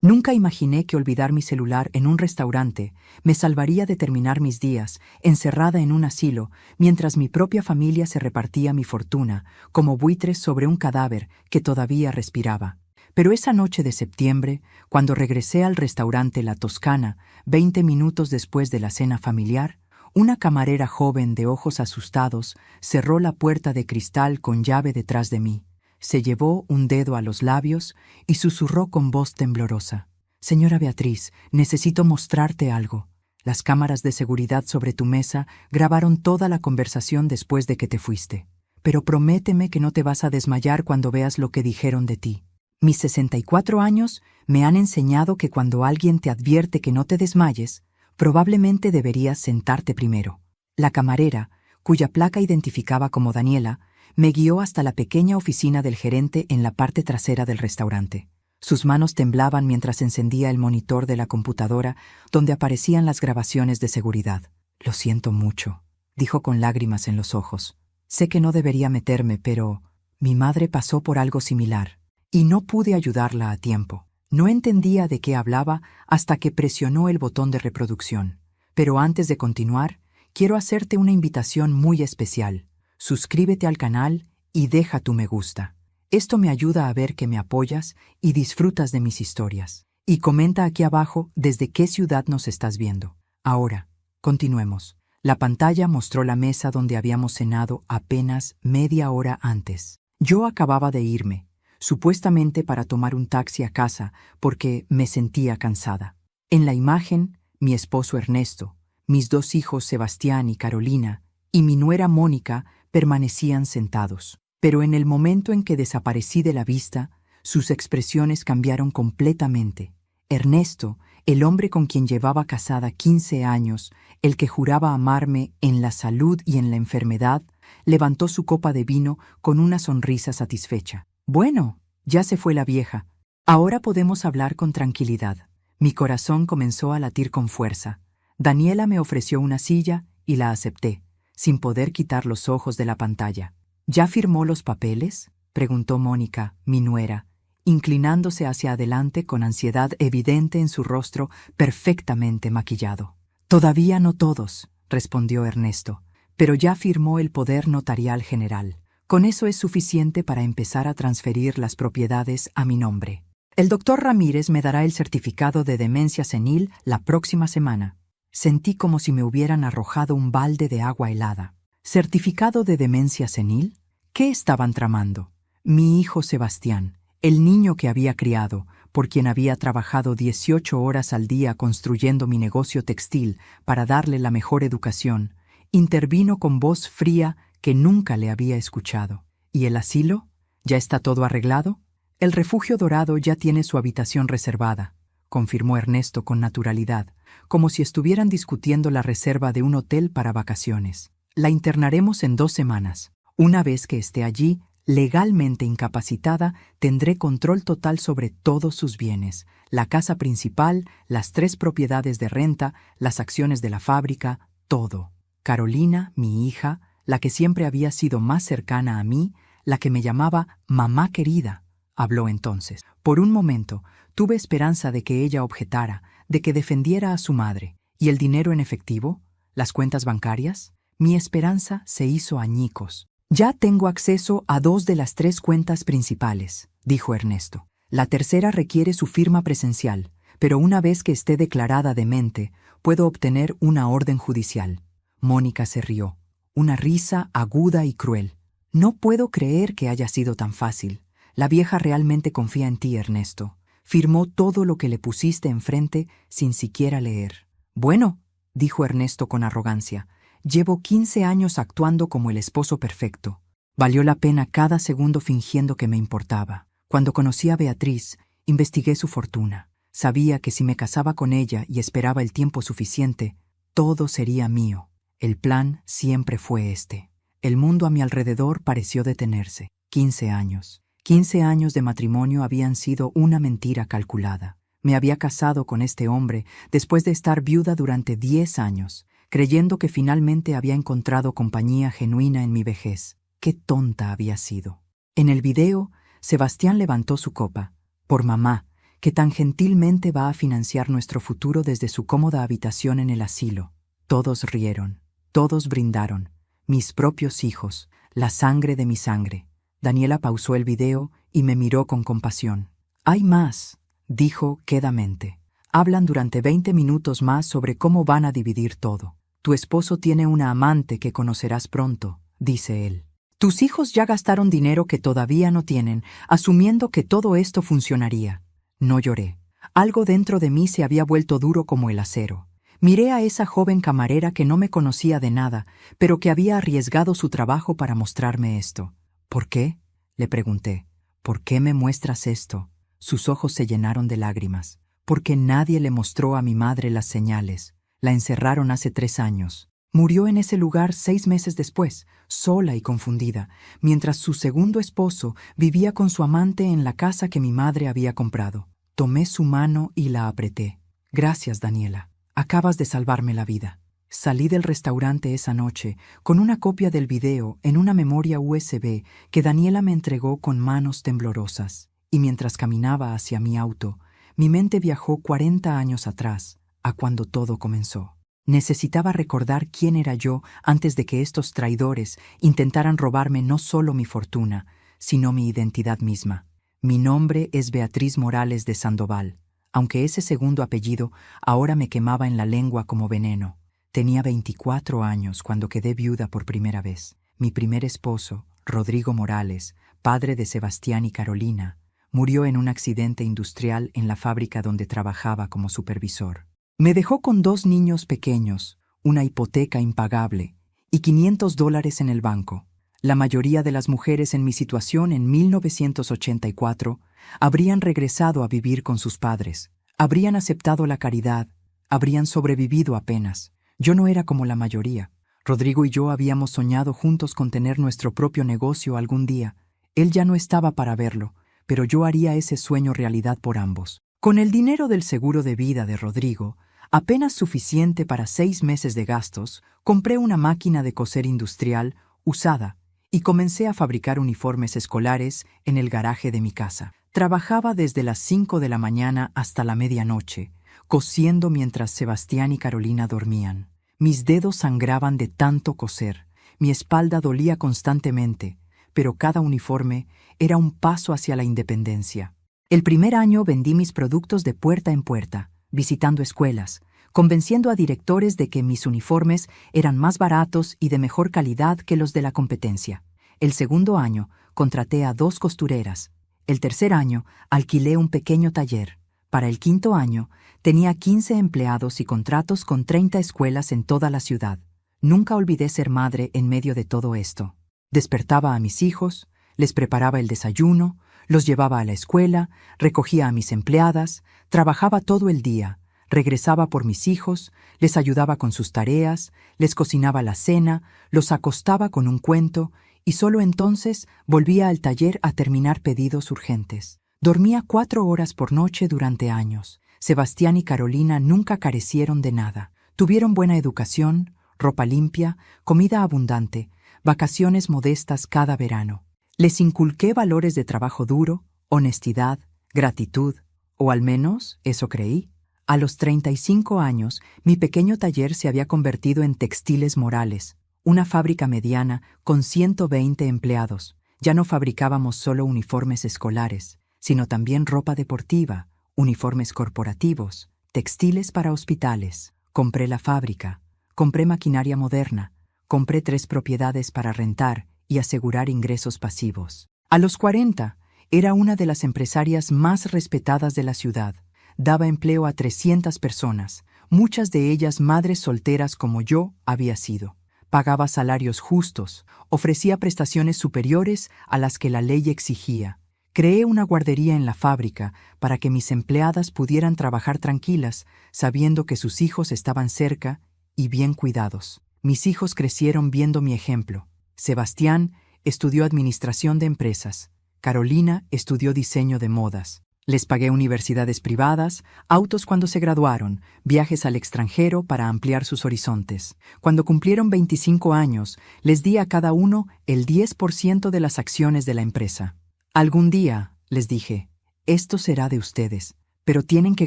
Nunca imaginé que olvidar mi celular en un restaurante me salvaría de terminar mis días encerrada en un asilo mientras mi propia familia se repartía mi fortuna como buitres sobre un cadáver que todavía respiraba. Pero esa noche de septiembre, cuando regresé al restaurante La Toscana, 20 minutos después de la cena familiar, una camarera joven de ojos asustados cerró la puerta de cristal con llave detrás de mí. Se llevó un dedo a los labios y susurró con voz temblorosa: «Señora Beatriz, necesito mostrarte algo. Las cámaras de seguridad sobre tu mesa grabaron toda la conversación después de que te fuiste. Pero prométeme que no te vas a desmayar cuando veas lo que dijeron de ti. Mis 64 años me han enseñado que cuando alguien te advierte que no te desmayes, probablemente deberías sentarte primero». La camarera, cuya placa identificaba como Daniela, me guió hasta la pequeña oficina del gerente en la parte trasera del restaurante. Sus manos temblaban mientras encendía el monitor de la computadora donde aparecían las grabaciones de seguridad. «Lo siento mucho», dijo con lágrimas en los ojos. «Sé que no debería meterme, pero mi madre pasó por algo similar y no pude ayudarla a tiempo». No entendía de qué hablaba hasta que presionó el botón de reproducción. Pero antes de continuar, quiero hacerte una invitación muy especial. Suscríbete al canal y deja tu me gusta. Esto me ayuda a ver que me apoyas y disfrutas de mis historias. Y comenta aquí abajo desde qué ciudad nos estás viendo. Ahora, continuemos. La pantalla mostró la mesa donde habíamos cenado apenas media hora antes. Yo acababa de irme, supuestamente para tomar un taxi a casa porque me sentía cansada. En la imagen, mi esposo Ernesto, mis 2 hijos Sebastián y Carolina, y mi nuera Mónica permanecían sentados. Pero en el momento en que desaparecí de la vista, sus expresiones cambiaron completamente. Ernesto, el hombre con quien llevaba casada 15 años, el que juraba amarme en la salud y en la enfermedad, levantó su copa de vino con una sonrisa satisfecha. «Bueno, ya se fue la vieja. Ahora podemos hablar con tranquilidad». Mi corazón comenzó a latir con fuerza. Daniela me ofreció una silla y la acepté, sin poder quitar los ojos de la pantalla. «¿Ya firmó los papeles?», preguntó Mónica, mi nuera, inclinándose hacia adelante con ansiedad evidente en su rostro perfectamente maquillado. «Todavía no todos», respondió Ernesto, «pero ya firmó el poder notarial general. Con eso es suficiente para empezar a transferir las propiedades a mi nombre. El doctor Ramírez me dará el certificado de demencia senil la próxima semana». Sentí como si me hubieran arrojado un balde de agua helada. ¿Certificado de demencia senil? ¿Qué estaban tramando? Mi hijo Sebastián, el niño que había criado, por quien había trabajado 18 horas al día construyendo mi negocio textil para darle la mejor educación, intervino con voz fría que nunca le había escuchado. ¿Y el asilo? ¿Ya está todo arreglado? El refugio dorado ya tiene su habitación reservada, confirmó Ernesto con naturalidad, como si estuvieran discutiendo la reserva de un hotel para vacaciones. La internaremos en 2 semanas. Una vez que esté allí, legalmente incapacitada, tendré control total sobre todos sus bienes, la casa principal, las 3 propiedades de renta, las acciones de la fábrica, todo. Carolina, mi hija, la que siempre había sido más cercana a mí, la que me llamaba mamá querida, habló entonces. Por un momento, tuve esperanza de que ella objetara, de que defendiera a su madre. ¿Y el dinero en efectivo? ¿Las cuentas bancarias? Mi esperanza se hizo añicos. «Ya tengo acceso a 2 de las 3 cuentas principales», dijo Ernesto. «La tercera requiere su firma presencial, pero una vez que esté declarada demente, puedo obtener una orden judicial». Mónica se rió, una risa aguda y cruel. «No puedo creer que haya sido tan fácil. La vieja realmente confía en ti, Ernesto. Firmó todo lo que le pusiste enfrente sin siquiera leer». «Bueno», dijo Ernesto con arrogancia, «llevo 15 años actuando como el esposo perfecto. Valió la pena cada segundo fingiendo que me importaba. Cuando conocí a Beatriz, investigué su fortuna. Sabía que si me casaba con ella y esperaba el tiempo suficiente, todo sería mío. El plan siempre fue este». El mundo a mi alrededor pareció detenerse. 15 años. 15 años de matrimonio habían sido una mentira calculada. Me había casado con este hombre después de estar viuda durante 10 años, creyendo que finalmente había encontrado compañía genuina en mi vejez. Qué tonta había sido. En el video, Sebastián levantó su copa. «Por mamá, que tan gentilmente va a financiar nuestro futuro desde su cómoda habitación en el asilo. Todos rieron, todos brindaron, mis propios hijos, la sangre de mi sangre. Daniela pausó el video y me miró con compasión. Hay más, dijo quedamente. Hablan durante 20 minutos más sobre cómo van a dividir todo. Tu esposo tiene una amante que conocerás pronto, dice él. Tus hijos ya gastaron dinero que todavía no tienen, asumiendo que todo esto funcionaría. No lloré. Algo dentro de mí se había vuelto duro como el acero. Miré a esa joven camarera que no me conocía de nada, pero que había arriesgado su trabajo para mostrarme esto. ¿Por qué?, le pregunté. ¿Por qué me muestras esto? Sus ojos se llenaron de lágrimas. Porque nadie le mostró a mi madre las señales. La encerraron hace 3 años. Murió en ese lugar 6 meses después, sola y confundida, mientras su segundo esposo vivía con su amante en la casa que mi madre había comprado. Tomé su mano y la apreté. Gracias, Daniela. Acabas de salvarme la vida. Salí del restaurante esa noche con una copia del video en una memoria USB que Daniela me entregó con manos temblorosas. Y mientras caminaba hacia mi auto, mi mente viajó 40 años atrás, a cuando todo comenzó. Necesitaba recordar quién era yo antes de que estos traidores intentaran robarme no solo mi fortuna, sino mi identidad misma. Mi nombre es Beatriz Morales de Sandoval, aunque ese segundo apellido ahora me quemaba en la lengua como veneno. Tenía 24 años cuando quedé viuda por primera vez. Mi primer esposo, Rodrigo Morales, padre de Sebastián y Carolina, murió en un accidente industrial en la fábrica donde trabajaba como supervisor. Me dejó con 2 niños pequeños, una hipoteca impagable y $500 en el banco. La mayoría de las mujeres en mi situación en 1984 habrían regresado a vivir con sus padres, habrían aceptado la caridad, habrían sobrevivido apenas. Yo no era como la mayoría. Rodrigo y yo habíamos soñado juntos con tener nuestro propio negocio algún día. Él ya no estaba para verlo, pero yo haría ese sueño realidad por ambos. Con el dinero del seguro de vida de Rodrigo, apenas suficiente para 6 meses de gastos, compré una máquina de coser industrial usada y comencé a fabricar uniformes escolares en el garaje de mi casa. Trabajaba desde las 5 de la mañana hasta la medianoche, cosiendo mientras Sebastián y Carolina dormían. Mis dedos sangraban de tanto coser, mi espalda dolía constantemente, pero cada uniforme era un paso hacia la independencia. El primer año vendí mis productos de puerta en puerta, visitando escuelas, convenciendo a directores de que mis uniformes eran más baratos y de mejor calidad que los de la competencia. El segundo año contraté a 2 costureras. El tercer año alquilé un pequeño taller. Para el quinto año tenía 15 empleados y contratos con 30 escuelas en toda la ciudad. Nunca olvidé ser madre en medio de todo esto. Despertaba a mis hijos, les preparaba el desayuno, los llevaba a la escuela, recogía a mis empleadas, trabajaba todo el día, regresaba por mis hijos, les ayudaba con sus tareas, les cocinaba la cena, los acostaba con un cuento y solo entonces volvía al taller a terminar pedidos urgentes. Dormía 4 horas por noche durante años. Sebastián y Carolina nunca carecieron de nada. Tuvieron buena educación, ropa limpia, comida abundante, vacaciones modestas cada verano. Les inculqué valores de trabajo duro, honestidad, gratitud, o al menos eso creí. A los 35 años, mi pequeño taller se había convertido en Textiles Morales, una fábrica mediana con 120 empleados. Ya no fabricábamos solo uniformes escolares, sino también ropa deportiva, uniformes corporativos, textiles para hospitales. Compré la fábrica, compré maquinaria moderna, compré 3 propiedades para rentar y asegurar ingresos pasivos. A los 40, era una de las empresarias más respetadas de la ciudad. Daba empleo a 300 personas, muchas de ellas madres solteras como yo había sido. Pagaba salarios justos, ofrecía prestaciones superiores a las que la ley exigía. Creé una guardería en la fábrica para que mis empleadas pudieran trabajar tranquilas, sabiendo que sus hijos estaban cerca y bien cuidados. Mis hijos crecieron viendo mi ejemplo. Sebastián estudió administración de empresas. Carolina estudió diseño de modas. Les pagué universidades privadas, autos cuando se graduaron, viajes al extranjero para ampliar sus horizontes. Cuando cumplieron 25 años, les di a cada uno el 10% de las acciones de la empresa. Algún día, les dije, esto será de ustedes, pero tienen que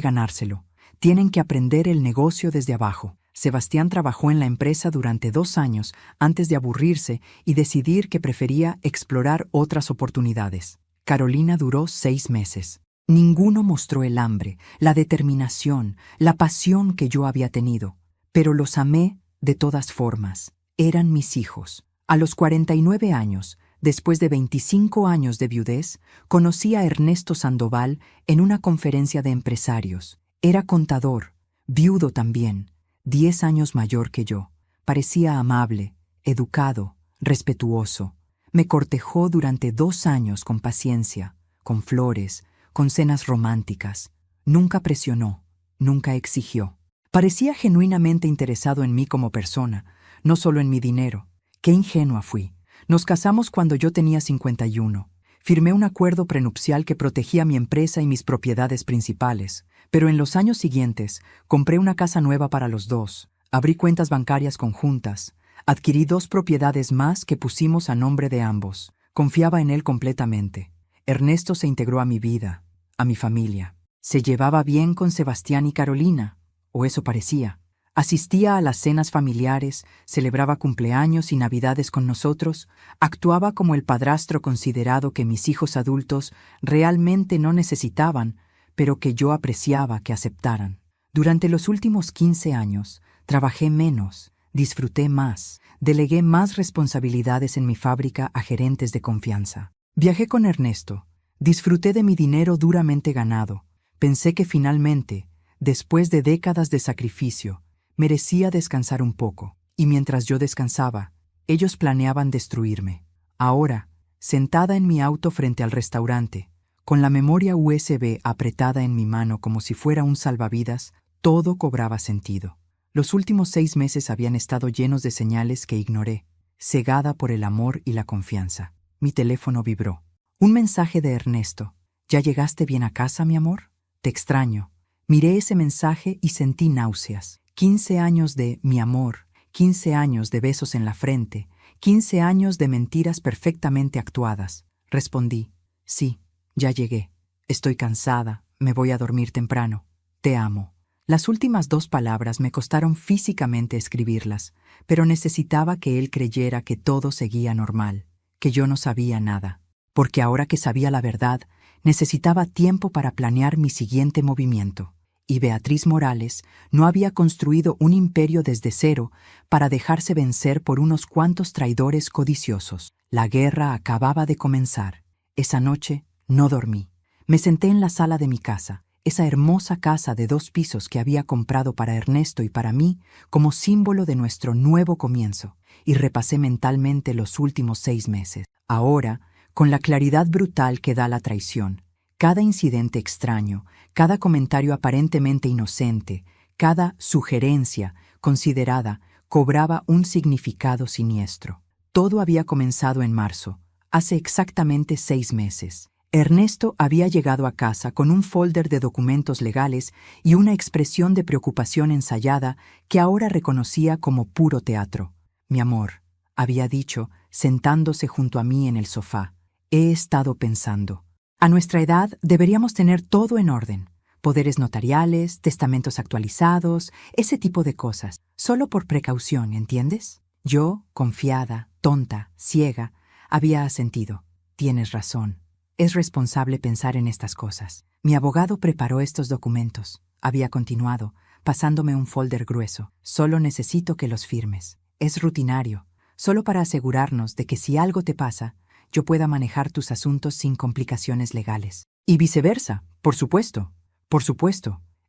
ganárselo. Tienen que aprender el negocio desde abajo. Sebastián trabajó en la empresa durante 2 años antes de aburrirse y decidir que prefería explorar otras oportunidades. Carolina duró 6 meses. Ninguno mostró el hambre, la determinación, la pasión que yo había tenido, pero los amé de todas formas. Eran mis hijos. A los 49 años, después de 25 años de viudez, conocí a Ernesto Sandoval en una conferencia de empresarios. Era contador, viudo también, 10 años mayor que yo. Parecía amable, educado, respetuoso. Me cortejó durante 2 años con paciencia, con flores, con cenas románticas. Nunca presionó, nunca exigió. Parecía genuinamente interesado en mí como persona, no solo en mi dinero. Qué ingenua fui. Nos casamos cuando yo tenía 51. Firmé un acuerdo prenupcial que protegía mi empresa y mis propiedades principales. Pero en los años siguientes, compré una casa nueva para los dos, abrí cuentas bancarias conjuntas, adquirí 2 propiedades más que pusimos a nombre de ambos. Confiaba en él completamente. Ernesto se integró a mi vida, a mi familia. Se llevaba bien con Sebastián y Carolina, o eso parecía. Asistía a las cenas familiares, celebraba cumpleaños y navidades con nosotros, actuaba como el padrastro considerado que mis hijos adultos realmente no necesitaban, pero que yo apreciaba que aceptaran. Durante los últimos 15 años, trabajé menos, disfruté más, delegué más responsabilidades en mi fábrica a gerentes de confianza. Viajé con Ernesto, disfruté de mi dinero duramente ganado. Pensé que finalmente, después de décadas de sacrificio, merecía descansar un poco. Y mientras yo descansaba, ellos planeaban destruirme. Ahora, sentada en mi auto frente al restaurante, con la memoria USB apretada en mi mano como si fuera un salvavidas, todo cobraba sentido. Los últimos 6 meses habían estado llenos de señales que ignoré, cegada por el amor y la confianza. Mi teléfono vibró. Un mensaje de Ernesto. ¿Ya llegaste bien a casa, mi amor? Te extraño. Miré ese mensaje y sentí náuseas. 15 años de mi amor, 15 años de besos en la frente, 15 años de mentiras perfectamente actuadas. Respondí, sí. Ya llegué. Estoy cansada. Me voy a dormir temprano. Te amo. Las últimas 2 palabras me costaron físicamente escribirlas, pero necesitaba que él creyera que todo seguía normal, que yo no sabía nada. Porque ahora que sabía la verdad, necesitaba tiempo para planear mi siguiente movimiento. Y Beatriz Morales no había construido un imperio desde cero para dejarse vencer por unos cuantos traidores codiciosos. La guerra acababa de comenzar. Esa noche no dormí. Me senté en la sala de mi casa, esa hermosa casa de 2 pisos que había comprado para Ernesto y para mí como símbolo de nuestro nuevo comienzo, y repasé mentalmente los últimos 6 meses. Ahora, con la claridad brutal que da la traición, cada incidente extraño, cada comentario aparentemente inocente, cada sugerencia considerada cobraba un significado siniestro. Todo había comenzado en marzo, hace exactamente 6 meses. Ernesto había llegado a casa con un folder de documentos legales y una expresión de preocupación ensayada que ahora reconocía como puro teatro. Mi amor, había dicho, sentándose junto a mí en el sofá, he estado pensando. A nuestra edad deberíamos tener todo en orden. Poderes notariales, testamentos actualizados, ese tipo de cosas. Solo por precaución, ¿entiendes? Yo, confiada, tonta, ciega, había asentido. Tienes razón. Es responsable pensar en estas cosas. Mi abogado preparó estos documentos. Había continuado, pasándome un folder grueso. Solo necesito que los firmes. Es rutinario, solo para asegurarnos de que si algo te pasa, yo pueda manejar tus asuntos sin complicaciones legales. Y viceversa, por supuesto,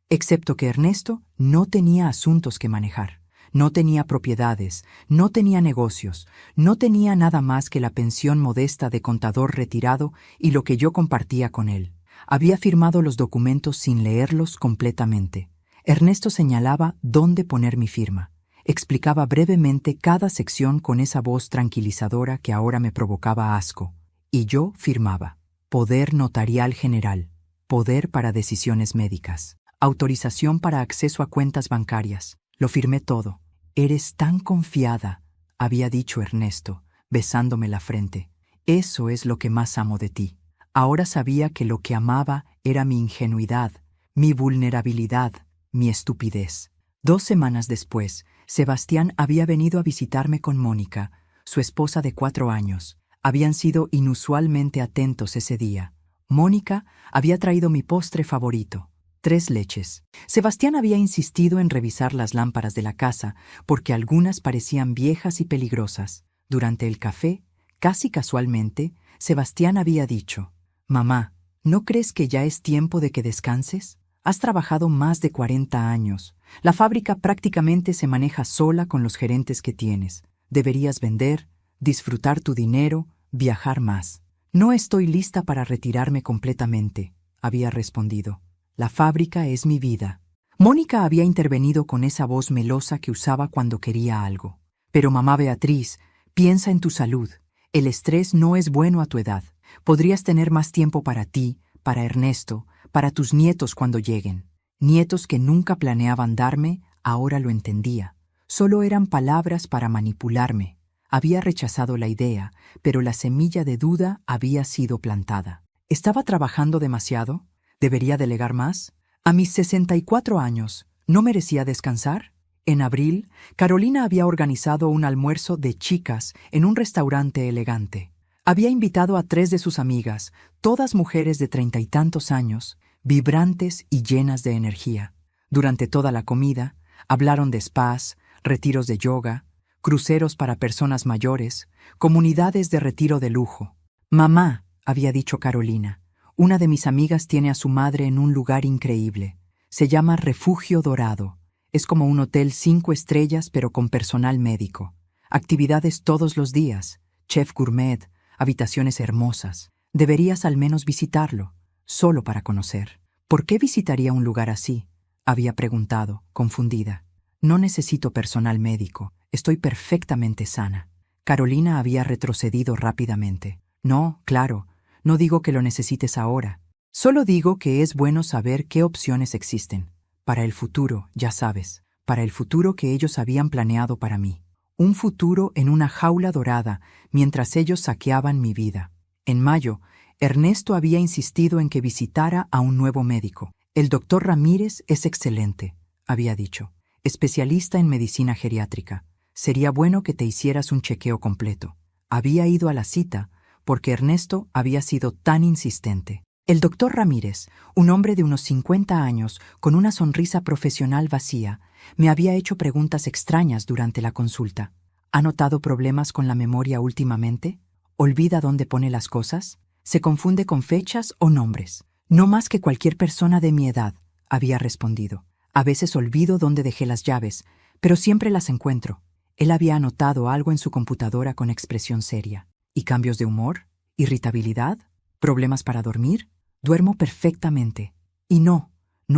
excepto que Ernesto no tenía asuntos que manejar. No tenía propiedades, no tenía negocios, no tenía nada más que la pensión modesta de contador retirado y lo que yo compartía con él. Había firmado los documentos sin leerlos completamente. Ernesto señalaba dónde poner mi firma. Explicaba brevemente cada sección con esa voz tranquilizadora que ahora me provocaba asco. Y yo firmaba. Poder notarial general. Poder para decisiones médicas. Autorización para acceso a cuentas bancarias. Lo firmé todo. Eres tan confiada, había dicho Ernesto, besándome la frente. Eso es lo que más amo de ti. Ahora sabía que lo que amaba era mi ingenuidad, mi vulnerabilidad, mi estupidez. 2 semanas después, Sebastián había venido a visitarme con Mónica, su esposa de 4 años. Habían sido inusualmente atentos ese día. Mónica había traído mi postre favorito, 3 leches. Sebastián había insistido en revisar las lámparas de la casa porque algunas parecían viejas y peligrosas. Durante el café, casi casualmente, Sebastián había dicho: «Mamá, ¿no crees que ya es tiempo de que descanses? Has trabajado más de 40 años. La fábrica prácticamente se maneja sola con los gerentes que tienes. Deberías vender, disfrutar tu dinero, viajar más». «No estoy lista para retirarme completamente», había respondido. «La fábrica es mi vida». Mónica había intervenido con esa voz melosa que usaba cuando quería algo. «Pero mamá Beatriz, piensa en tu salud. El estrés no es bueno a tu edad. Podrías tener más tiempo para ti, para Ernesto, para tus nietos cuando lleguen». Nietos que nunca planeaban darme, ahora lo entendía. Solo eran palabras para manipularme. Había rechazado la idea, pero la semilla de duda había sido plantada. ¿Estaba trabajando demasiado? ¿Debería delegar más? A mis 64 años, ¿no merecía descansar? En abril, Carolina había organizado un almuerzo de chicas en un restaurante elegante. Había invitado a 3 de sus amigas, todas mujeres de 30 y tantos años, vibrantes y llenas de energía. Durante toda la comida, hablaron de spas, retiros de yoga, cruceros para personas mayores, comunidades de retiro de lujo. «Mamá», había dicho Carolina, «una de mis amigas tiene a su madre en un lugar increíble. Se llama Refugio Dorado. Es como un hotel 5 estrellas pero con personal médico. Actividades todos los días, chef gourmet, habitaciones hermosas. Deberías al menos visitarlo, solo para conocer». «¿Por qué visitaría un lugar así?», había preguntado, confundida. «No necesito personal médico. Estoy perfectamente sana». Carolina había retrocedido rápidamente. «No, claro, no digo que lo necesites ahora. Solo digo que es bueno saber qué opciones existen. Para el futuro, ya sabes, para el futuro que ellos habían planeado para mí. Un futuro en una jaula dorada mientras ellos saqueaban mi vida». En mayo, Ernesto había insistido en que visitara a un nuevo médico. «El doctor Ramírez es excelente», había dicho, «especialista en medicina geriátrica. Sería bueno que te hicieras un chequeo completo». Había ido a la cita porque Ernesto había sido tan insistente. El doctor Ramírez, un hombre de unos 50 años con una sonrisa profesional vacía, me había hecho preguntas extrañas durante la consulta. «¿Ha notado problemas con la memoria últimamente? ¿Olvida dónde pone las cosas? ¿Se confunde con fechas o nombres?» «No más que cualquier persona de mi edad», había respondido. «A veces olvido dónde dejé las llaves, pero siempre las encuentro». Él había anotado algo en su computadora con expresión seria. «¿Y cambios de humor? ¿Irritabilidad? ¿Problemas para dormir? Duermo perfectamente. Y no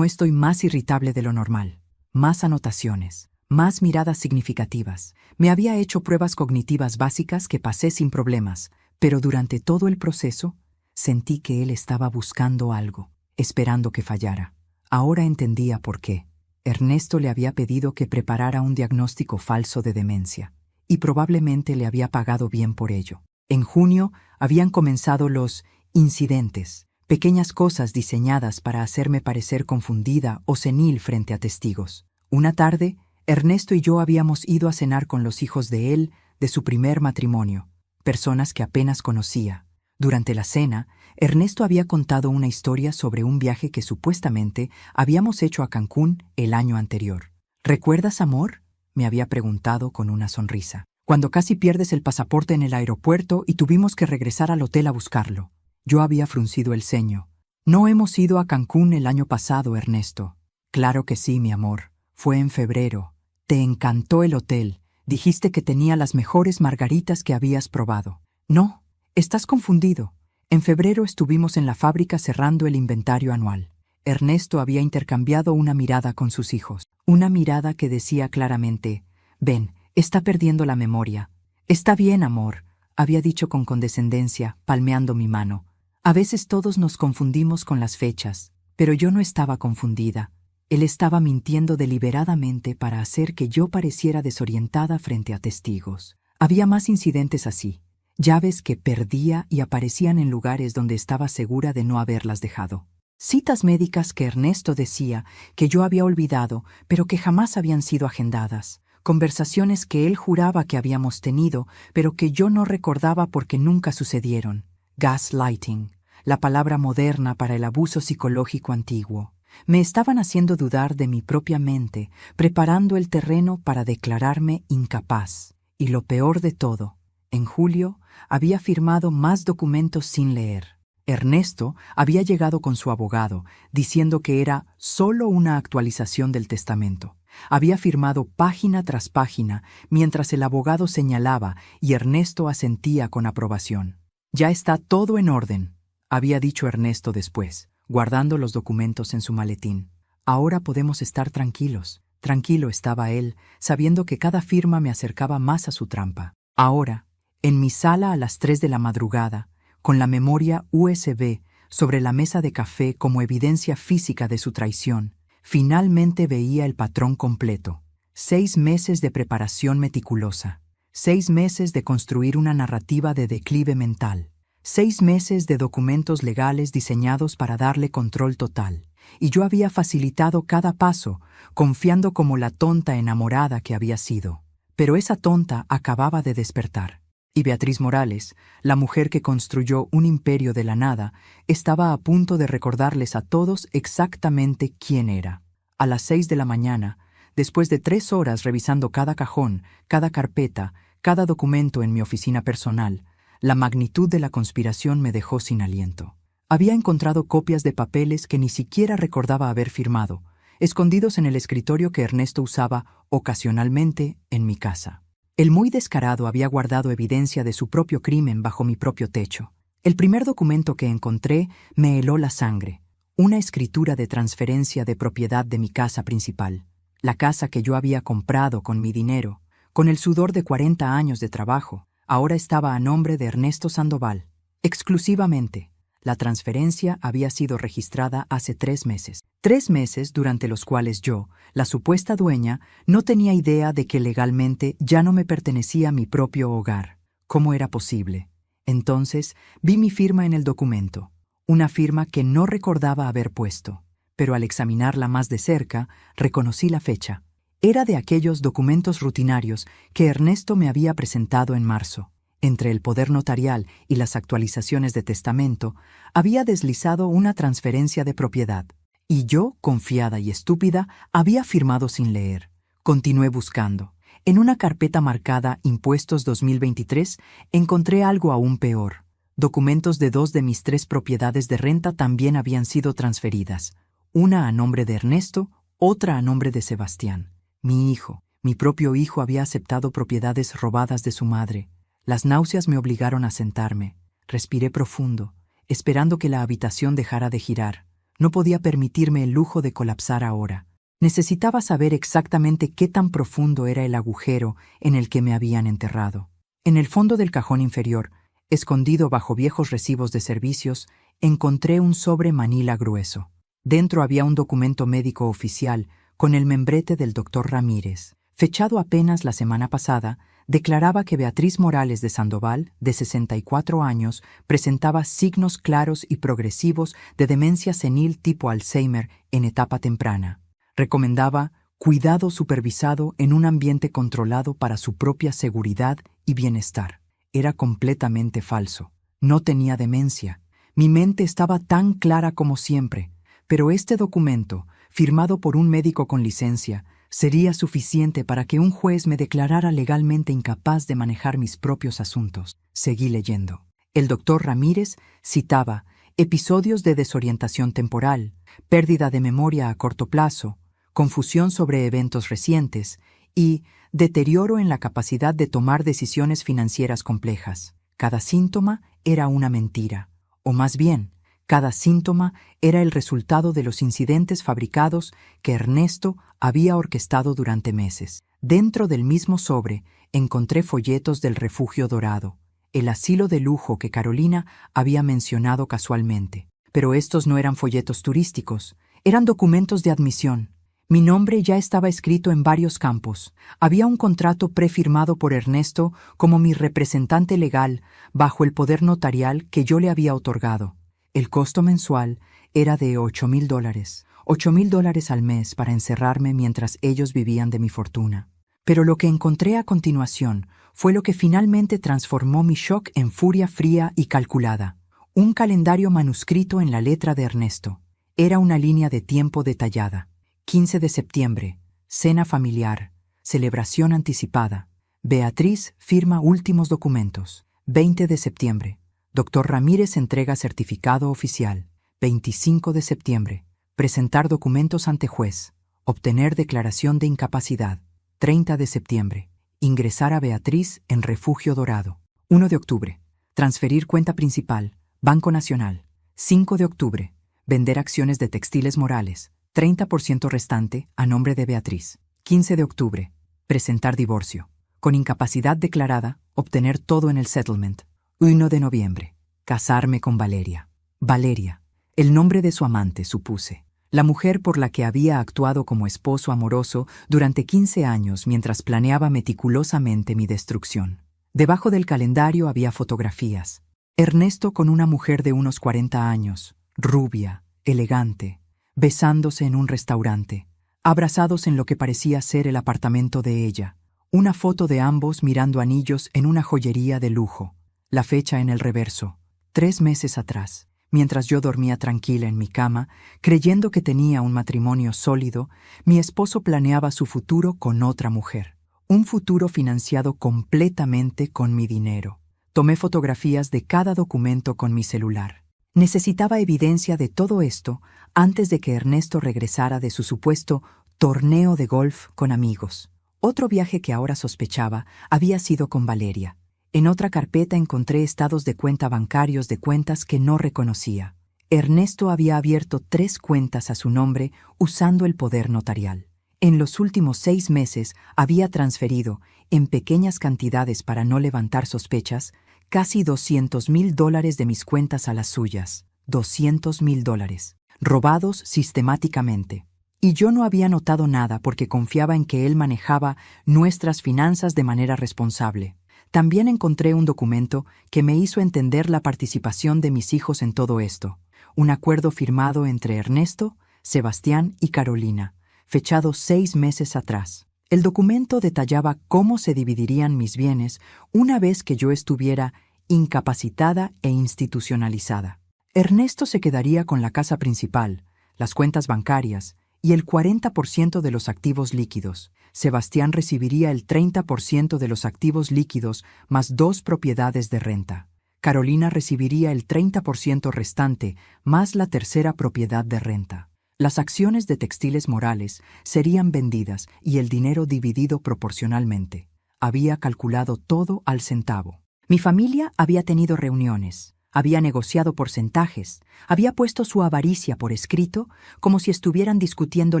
estoy más irritable de lo normal. Más anotaciones, más miradas significativas. Me había hecho pruebas cognitivas básicas que pasé sin problemas, pero durante todo el proceso sentí que él estaba buscando algo, esperando que fallara. Ahora entendía por qué. Ernesto le había pedido que preparara un diagnóstico falso de demencia, y probablemente le había pagado bien por ello. En junio habían comenzado los incidentes, pequeñas cosas diseñadas para hacerme parecer confundida o senil frente a testigos. Una tarde, Ernesto y yo habíamos ido a cenar con los hijos de él, de su primer matrimonio, personas que apenas conocía. Durante la cena, Ernesto había contado una historia sobre un viaje que supuestamente habíamos hecho a Cancún el año anterior. «¿Recuerdas, amor?», me había preguntado con una sonrisa. «Cuando casi pierdes el pasaporte en el aeropuerto y tuvimos que regresar al hotel a buscarlo». Yo había fruncido el ceño. «No hemos ido a Cancún el año pasado, Ernesto». «Claro que sí, mi amor. Fue en febrero. Te encantó el hotel. Dijiste que tenía las mejores margaritas que habías probado». «No, estás confundido. En febrero estuvimos en la fábrica cerrando el inventario anual». Ernesto había intercambiado una mirada con sus hijos. Una mirada que decía claramente: «Ven, está perdiendo la memoria». «Está bien, amor», había dicho con condescendencia, palmeando mi mano. «A veces todos nos confundimos con las fechas, pero yo no estaba confundida. Él estaba mintiendo deliberadamente para hacer que yo pareciera desorientada frente a testigos. Había más incidentes así, llaves que perdía y aparecían en lugares donde estaba segura de no haberlas dejado. Citas médicas que Ernesto decía que yo había olvidado, pero que jamás habían sido agendadas. Conversaciones que él juraba que habíamos tenido, pero que yo no recordaba porque nunca sucedieron. Gaslighting, la palabra moderna para el abuso psicológico antiguo. Me estaban haciendo dudar de mi propia mente, preparando el terreno para declararme incapaz. Y lo peor de todo, en julio había firmado más documentos sin leer. Ernesto había llegado con su abogado, diciendo que era solo una actualización del testamento. Había firmado página tras página, mientras el abogado señalaba y Ernesto asentía con aprobación. «Ya está todo en orden», había dicho Ernesto después, guardando los documentos en su maletín. «Ahora podemos estar tranquilos». Tranquilo estaba él, sabiendo que cada firma me acercaba más a su trampa. Ahora, en mi sala a las 3 de la madrugada, con la memoria USB sobre la mesa de café como evidencia física de su traición, finalmente veía el patrón completo. 6 meses de preparación meticulosa. 6 meses de construir una narrativa de declive mental. 6 meses de documentos legales diseñados para darle control total. Y yo había facilitado cada paso, confiando como la tonta enamorada que había sido. Pero esa tonta acababa de despertar. Y Beatriz Morales, la mujer que construyó un imperio de la nada, estaba a punto de recordarles a todos exactamente quién era. A las 6 de la mañana, después de 3 horas revisando cada cajón, cada carpeta, cada documento en mi oficina personal, la magnitud de la conspiración me dejó sin aliento. Había encontrado copias de papeles que ni siquiera recordaba haber firmado, escondidos en el escritorio que Ernesto usaba ocasionalmente en mi casa. El muy descarado había guardado evidencia de su propio crimen bajo mi propio techo. El primer documento que encontré me heló la sangre. Una escritura de transferencia de propiedad de mi casa principal. La casa que yo había comprado con mi dinero, con el sudor de 40 años de trabajo, ahora estaba a nombre de Ernesto Sandoval. Exclusivamente. La transferencia había sido registrada hace 3 meses. 3 meses durante los cuales yo, la supuesta dueña, no tenía idea de que legalmente ya no me pertenecía mi propio hogar. ¿Cómo era posible? Entonces vi mi firma en el documento, una firma que no recordaba haber puesto, pero al examinarla más de cerca, reconocí la fecha. Era de aquellos documentos rutinarios que Ernesto me había presentado en marzo. Entre el poder notarial y las actualizaciones de testamento, había deslizado una transferencia de propiedad. Y yo, confiada y estúpida, había firmado sin leer. Continué buscando. En una carpeta marcada Impuestos 2023, encontré algo aún peor. Documentos de 2 de mis 3 propiedades de renta también habían sido transferidas. Una a nombre de Ernesto, otra a nombre de Sebastián. Mi hijo, mi propio hijo, había aceptado propiedades robadas de su madre. Las náuseas me obligaron a sentarme. Respiré profundo, esperando que la habitación dejara de girar. No podía permitirme el lujo de colapsar ahora. Necesitaba saber exactamente qué tan profundo era el agujero en el que me habían enterrado. En el fondo del cajón inferior, escondido bajo viejos recibos de servicios, encontré un sobre manila grueso. Dentro había un documento médico oficial con el membrete del doctor Ramírez. Fechado apenas la semana pasada, declaraba que Beatriz Morales de Sandoval, de 64 años, presentaba signos claros y progresivos de demencia senil tipo Alzheimer en etapa temprana. Recomendaba cuidado supervisado en un ambiente controlado para su propia seguridad y bienestar. Era completamente falso. No tenía demencia. Mi mente estaba tan clara como siempre, pero este documento, firmado por un médico con licencia, sería suficiente para que un juez me declarara legalmente incapaz de manejar mis propios asuntos. Seguí leyendo. El doctor Ramírez citaba episodios de desorientación temporal, pérdida de memoria a corto plazo, confusión sobre eventos recientes y deterioro en la capacidad de tomar decisiones financieras complejas. Cada síntoma era una mentira, o más bien, cada síntoma era el resultado de los incidentes fabricados que Ernesto había orquestado durante meses. Dentro del mismo sobre encontré folletos del Refugio Dorado, el asilo de lujo que Carolina había mencionado casualmente. Pero estos no eran folletos turísticos, eran documentos de admisión. Mi nombre ya estaba escrito en varios campos. Había un contrato prefirmado por Ernesto como mi representante legal bajo el poder notarial que yo le había otorgado. El costo mensual era de $8,000. $8,000 al mes para encerrarme mientras ellos vivían de mi fortuna. Pero lo que encontré a continuación fue lo que finalmente transformó mi shock en furia fría y calculada. Un calendario manuscrito en la letra de Ernesto. Era una línea de tiempo detallada. 15 de septiembre, cena familiar, celebración anticipada. Beatriz firma últimos documentos. 20 de septiembre, Dr. Ramírez entrega certificado oficial. 25 de septiembre, presentar documentos ante juez. Obtener declaración de incapacidad. 30 de septiembre, ingresar a Beatriz en Refugio Dorado. 1 de octubre, transferir cuenta principal, Banco Nacional. 5 de octubre, vender acciones de Textiles Morales, 30% restante a nombre de Beatriz. 15 de octubre, presentar divorcio. Con incapacidad declarada, obtener todo en el settlement. 1 de noviembre, casarme con Valeria. Valeria, el nombre de su amante, supuse. La mujer por la que había actuado como esposo amoroso durante 15 años mientras planeaba meticulosamente mi destrucción. Debajo del calendario había fotografías. Ernesto con una mujer de unos 40 años, rubia, elegante, besándose en un restaurante, abrazados en lo que parecía ser el apartamento de ella. Una foto de ambos mirando anillos en una joyería de lujo. La fecha en el reverso, 3 meses atrás. Mientras yo dormía tranquila en mi cama, creyendo que tenía un matrimonio sólido, mi esposo planeaba su futuro con otra mujer. Un futuro financiado completamente con mi dinero. Tomé fotografías de cada documento con mi celular. Necesitaba evidencia de todo esto antes de que Ernesto regresara de su supuesto torneo de golf con amigos. Otro viaje que ahora sospechaba había sido con Valeria. En otra carpeta encontré estados de cuenta bancarios de cuentas que no reconocía. Ernesto había abierto 3 cuentas a su nombre usando el poder notarial. En los últimos 6 meses había transferido, en pequeñas cantidades para no levantar sospechas, casi $200,000 de mis cuentas a las suyas. $200,000. Robados sistemáticamente. Y yo no había notado nada porque confiaba en que él manejaba nuestras finanzas de manera responsable. También encontré un documento que me hizo entender la participación de mis hijos en todo esto. Un acuerdo firmado entre Ernesto, Sebastián y Carolina, fechado 6 meses atrás. El documento detallaba cómo se dividirían mis bienes una vez que yo estuviera incapacitada e institucionalizada. Ernesto se quedaría con la casa principal, las cuentas bancarias y el 40% de los activos líquidos. Sebastián recibiría el 30% de los activos líquidos más 2 propiedades de renta. Carolina recibiría el 30% restante más la tercera propiedad de renta. Las acciones de Textiles Morales serían vendidas y el dinero dividido proporcionalmente. Había calculado todo al centavo. Mi familia había tenido reuniones, había negociado porcentajes, había puesto su avaricia por escrito como si estuvieran discutiendo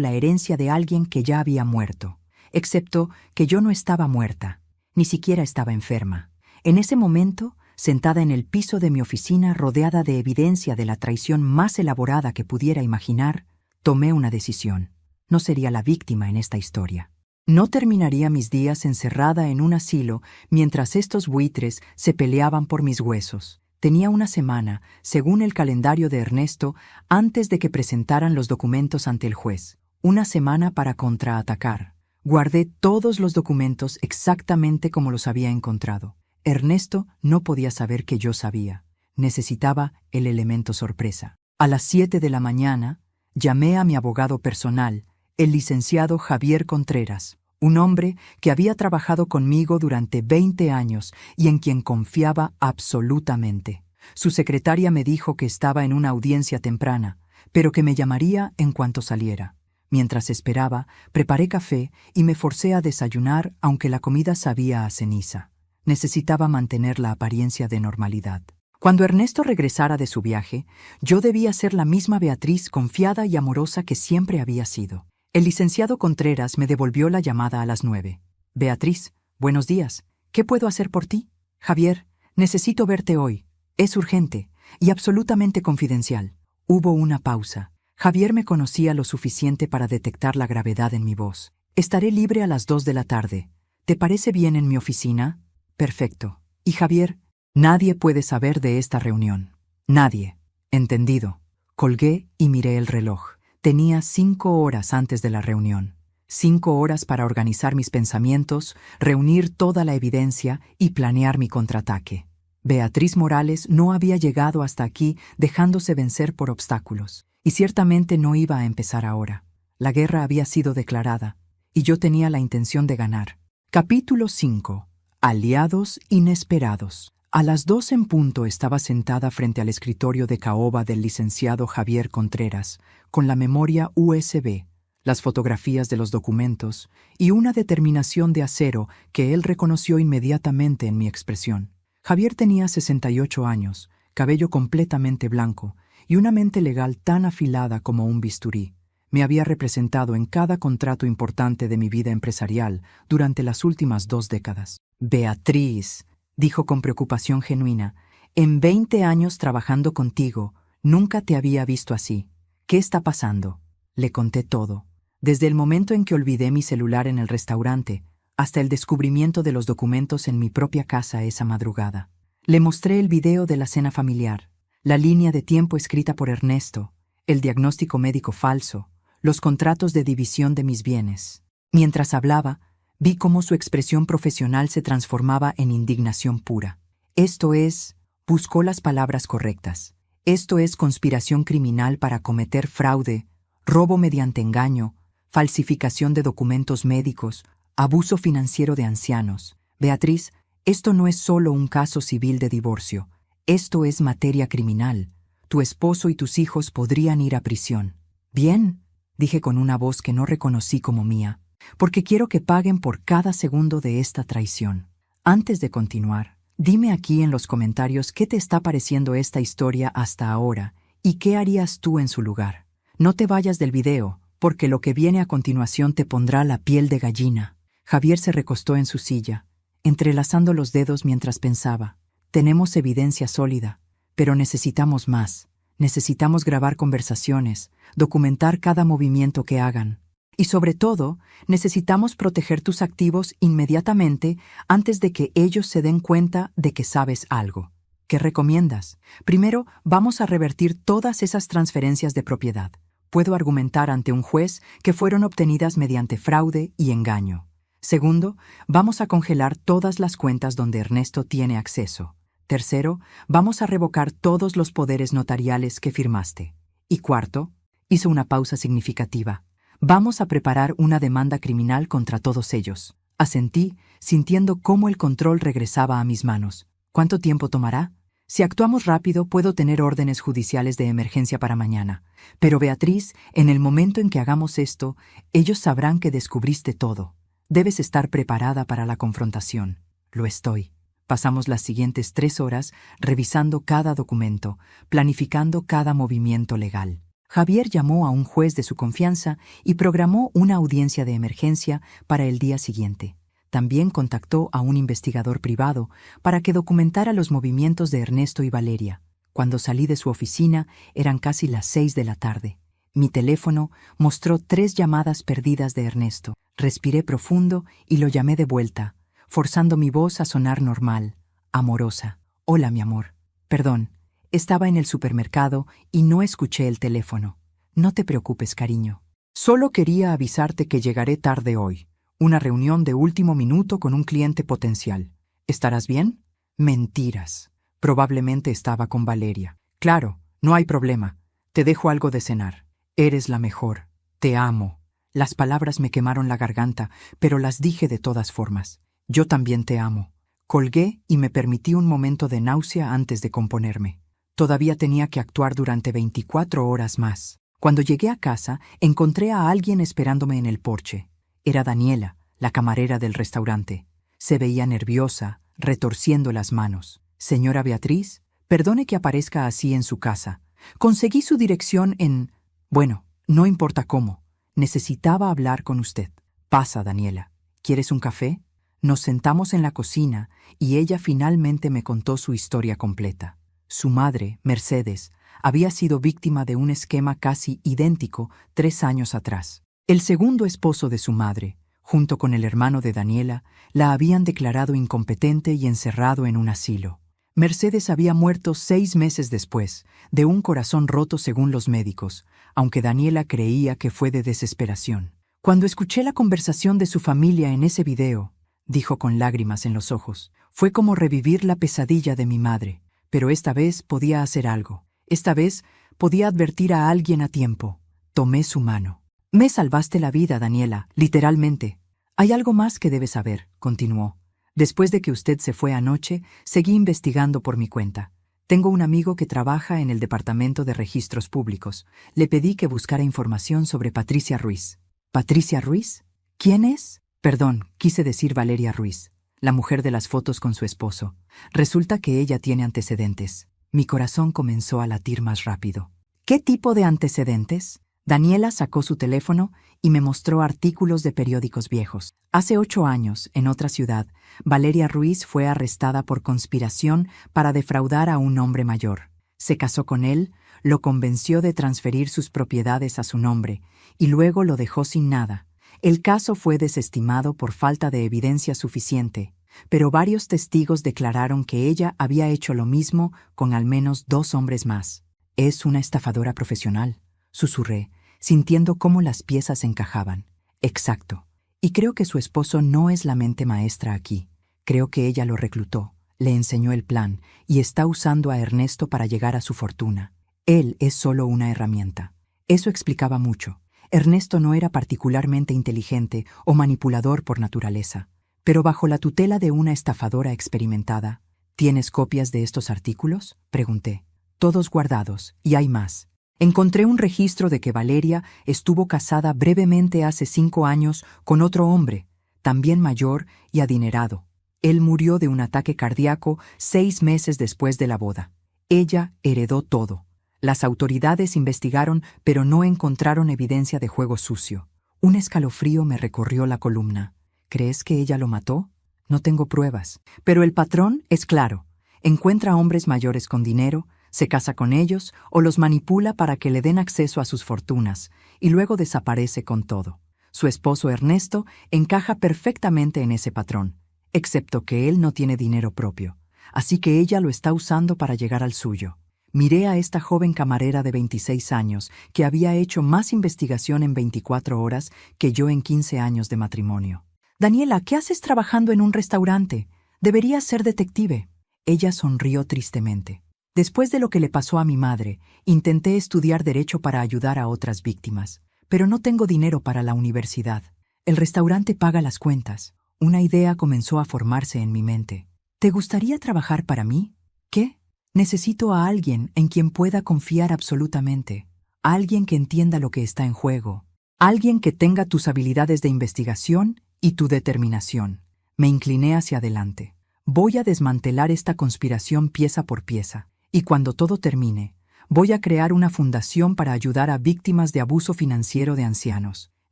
la herencia de alguien que ya había muerto. Excepto que yo no estaba muerta, ni siquiera estaba enferma. En ese momento, sentada en el piso de mi oficina rodeada de evidencia de la traición más elaborada que pudiera imaginar, tomé una decisión. No sería la víctima en esta historia. No terminaría mis días encerrada en un asilo mientras estos buitres se peleaban por mis huesos. Tenía una semana, según el calendario de Ernesto, antes de que presentaran los documentos ante el juez. Una semana para contraatacar. Guardé todos los documentos exactamente como los había encontrado. Ernesto no podía saber que yo sabía. Necesitaba el elemento sorpresa. A las 7 de la mañana, llamé a mi abogado personal, el licenciado Javier Contreras, un hombre que había trabajado conmigo durante 20 años y en quien confiaba absolutamente. Su secretaria me dijo que estaba en una audiencia temprana, pero que me llamaría en cuanto saliera. Mientras esperaba, preparé café y me forcé a desayunar aunque la comida sabía a ceniza. Necesitaba mantener la apariencia de normalidad. Cuando Ernesto regresara de su viaje, yo debía ser la misma Beatriz confiada y amorosa que siempre había sido. El licenciado Contreras me devolvió la llamada a las 9. Beatriz, buenos días. ¿Qué puedo hacer por ti? Javier, necesito verte hoy. Es urgente y absolutamente confidencial. Hubo una pausa. Javier me conocía lo suficiente para detectar la gravedad en mi voz. Estaré libre a las 2 de la tarde. ¿Te parece bien en mi oficina? Perfecto. Y Javier, nadie puede saber de esta reunión. Nadie. Entendido. Colgué y miré el reloj. Tenía 5 horas antes de la reunión. 5 horas para organizar mis pensamientos, reunir toda la evidencia y planear mi contraataque. Beatriz Morales no había llegado hasta aquí dejándose vencer por obstáculos. Y ciertamente no iba a empezar ahora. La guerra había sido declarada, y yo tenía la intención de ganar. Capítulo 5. Aliados inesperados. A las 2 en punto estaba sentada frente al escritorio de caoba del licenciado Javier Contreras, con la memoria USB, las fotografías de los documentos y una determinación de acero que él reconoció inmediatamente en mi expresión. Javier tenía 68 años, cabello completamente blanco y una mente legal tan afilada como un bisturí. Me había representado en cada contrato importante de mi vida empresarial durante las últimas 2 décadas. «Beatriz», dijo con preocupación genuina, «en 20 años trabajando contigo, nunca te había visto así. ¿Qué está pasando?». Le conté todo, desde el momento en que olvidé mi celular en el restaurante hasta el descubrimiento de los documentos en mi propia casa esa madrugada. Le mostré el video de la cena familiar, la línea de tiempo escrita por Ernesto, el diagnóstico médico falso, los contratos de división de mis bienes. Mientras hablaba, vi cómo su expresión profesional se transformaba en indignación pura. Esto es, buscó las palabras correctas. Esto es conspiración criminal para cometer fraude, robo mediante engaño, falsificación de documentos médicos, abuso financiero de ancianos. Beatriz, esto no es solo un caso civil de divorcio. Esto es materia criminal. Tu esposo y tus hijos podrían ir a prisión. Bien, dije con una voz que no reconocí como mía, porque quiero que paguen por cada segundo de esta traición. Antes de continuar, dime aquí en los comentarios qué te está pareciendo esta historia hasta ahora y qué harías tú en su lugar. No te vayas del video, porque lo que viene a continuación te pondrá la piel de gallina. Javier se recostó en su silla, entrelazando los dedos mientras pensaba. Tenemos evidencia sólida, pero necesitamos más. Necesitamos grabar conversaciones, documentar cada movimiento que hagan. Y sobre todo, necesitamos proteger tus activos inmediatamente antes de que ellos se den cuenta de que sabes algo. ¿Qué recomiendas? Primero, vamos a revertir todas esas transferencias de propiedad. Puedo argumentar ante un juez que fueron obtenidas mediante fraude y engaño. Segundo, vamos a congelar todas las cuentas donde Ernesto tiene acceso. Tercero, vamos a revocar todos los poderes notariales que firmaste. Y cuarto, hizo una pausa significativa. Vamos a preparar una demanda criminal contra todos ellos. Asentí, sintiendo cómo el control regresaba a mis manos. ¿Cuánto tiempo tomará? Si actuamos rápido, puedo tener órdenes judiciales de emergencia para mañana. Pero Beatriz, en el momento en que hagamos esto, ellos sabrán que descubriste todo. Debes estar preparada para la confrontación. Lo estoy. Pasamos las siguientes 3 horas revisando cada documento, planificando cada movimiento legal. Javier llamó a un juez de su confianza y programó una audiencia de emergencia para el día siguiente. También contactó a un investigador privado para que documentara los movimientos de Ernesto y Valeria. Cuando salí de su oficina, eran casi las 6 de la tarde. Mi teléfono mostró 3 llamadas perdidas de Ernesto. Respiré profundo y lo llamé de vuelta, forzando mi voz a sonar normal, amorosa. «Hola, mi amor. Perdón, estaba en el supermercado y no escuché el teléfono. No te preocupes, cariño. Solo quería avisarte que llegaré tarde hoy. Una reunión de último minuto con un cliente potencial. ¿Estarás bien?» Mentiras. Probablemente estaba con Valeria. «Claro, no hay problema. Te dejo algo de cenar. Eres la mejor. Te amo». Las palabras me quemaron la garganta, pero las dije de todas formas. «Yo también te amo». Colgué y me permití un momento de náusea antes de componerme. Todavía tenía que actuar durante 24 horas más. Cuando llegué a casa, encontré a alguien esperándome en el porche. Era Daniela, la camarera del restaurante. Se veía nerviosa, retorciendo las manos. «Señora Beatriz, perdone que aparezca así en su casa. Conseguí su dirección en... Bueno, no importa cómo. Necesitaba hablar con usted». «Pasa, Daniela. ¿Quieres un café?». Nos sentamos en la cocina y ella finalmente me contó su historia completa. Su madre, Mercedes, había sido víctima de un esquema casi idéntico 3 años atrás. El segundo esposo de su madre, junto con el hermano de Daniela, la habían declarado incompetente y encerrado en un asilo. Mercedes había muerto 6 meses después, de un corazón roto según los médicos, aunque Daniela creía que fue de desesperación. Cuando escuché la conversación de su familia en ese video, dijo con lágrimas en los ojos, fue como revivir la pesadilla de mi madre, pero esta vez podía hacer algo. Esta vez podía advertir a alguien a tiempo. Tomé su mano. Me salvaste la vida, Daniela, literalmente. Hay algo más que debes saber, continuó. Después de que usted se fue anoche, seguí investigando por mi cuenta. Tengo un amigo que trabaja en el Departamento de Registros Públicos. Le pedí que buscara información sobre Patricia Ruiz. ¿Patricia Ruiz? ¿Quién es? Perdón, quise decir Valeria Ruiz, la mujer de las fotos con su esposo. Resulta que ella tiene antecedentes. Mi corazón comenzó a latir más rápido. ¿Qué tipo de antecedentes? Daniela sacó su teléfono y me mostró artículos de periódicos viejos. Hace 8 años, en otra ciudad, Valeria Ruiz fue arrestada por conspiración para defraudar a un hombre mayor. Se casó con él, lo convenció de transferir sus propiedades a su nombre y luego lo dejó sin nada. El caso fue desestimado por falta de evidencia suficiente, pero varios testigos declararon que ella había hecho lo mismo con al menos 2 hombres más. Es una estafadora profesional, susurré, sintiendo cómo las piezas encajaban. Exacto. Y creo que su esposo no es la mente maestra aquí. Creo que ella lo reclutó, le enseñó el plan y está usando a Ernesto para llegar a su fortuna. Él es solo una herramienta. Eso explicaba mucho. Ernesto no era particularmente inteligente o manipulador por naturaleza, pero bajo la tutela de una estafadora experimentada. ¿Tienes copias de estos artículos?, pregunté. Todos guardados, y hay más. Encontré un registro de que Valeria estuvo casada brevemente hace 5 años con otro hombre, también mayor y adinerado. Él murió de un ataque cardíaco 6 meses después de la boda. Ella heredó todo. Las autoridades investigaron, pero no encontraron evidencia de juego sucio. Un escalofrío me recorrió la columna. ¿Crees que ella lo mató? No tengo pruebas, pero el patrón es claro. Encuentra hombres mayores con dinero, se casa con ellos o los manipula para que le den acceso a sus fortunas, y luego desaparece con todo. Su esposo Ernesto encaja perfectamente en ese patrón, excepto que él no tiene dinero propio, así que ella lo está usando para llegar al suyo. Miré a esta joven camarera de 26 años que había hecho más investigación en 24 horas que yo en 15 años de matrimonio. «Daniela, ¿qué haces trabajando en un restaurante? Deberías ser detective». Ella sonrió tristemente. Después de lo que le pasó a mi madre, intenté estudiar derecho para ayudar a otras víctimas, pero no tengo dinero para la universidad. El restaurante paga las cuentas. Una idea comenzó a formarse en mi mente. ¿Te gustaría trabajar para mí? ¿Qué? Necesito a alguien en quien pueda confiar absolutamente, a alguien que entienda lo que está en juego, alguien que tenga tus habilidades de investigación y tu determinación. Me incliné hacia adelante. Voy a desmantelar esta conspiración pieza por pieza, y cuando todo termine, voy a crear una fundación para ayudar a víctimas de abuso financiero de ancianos.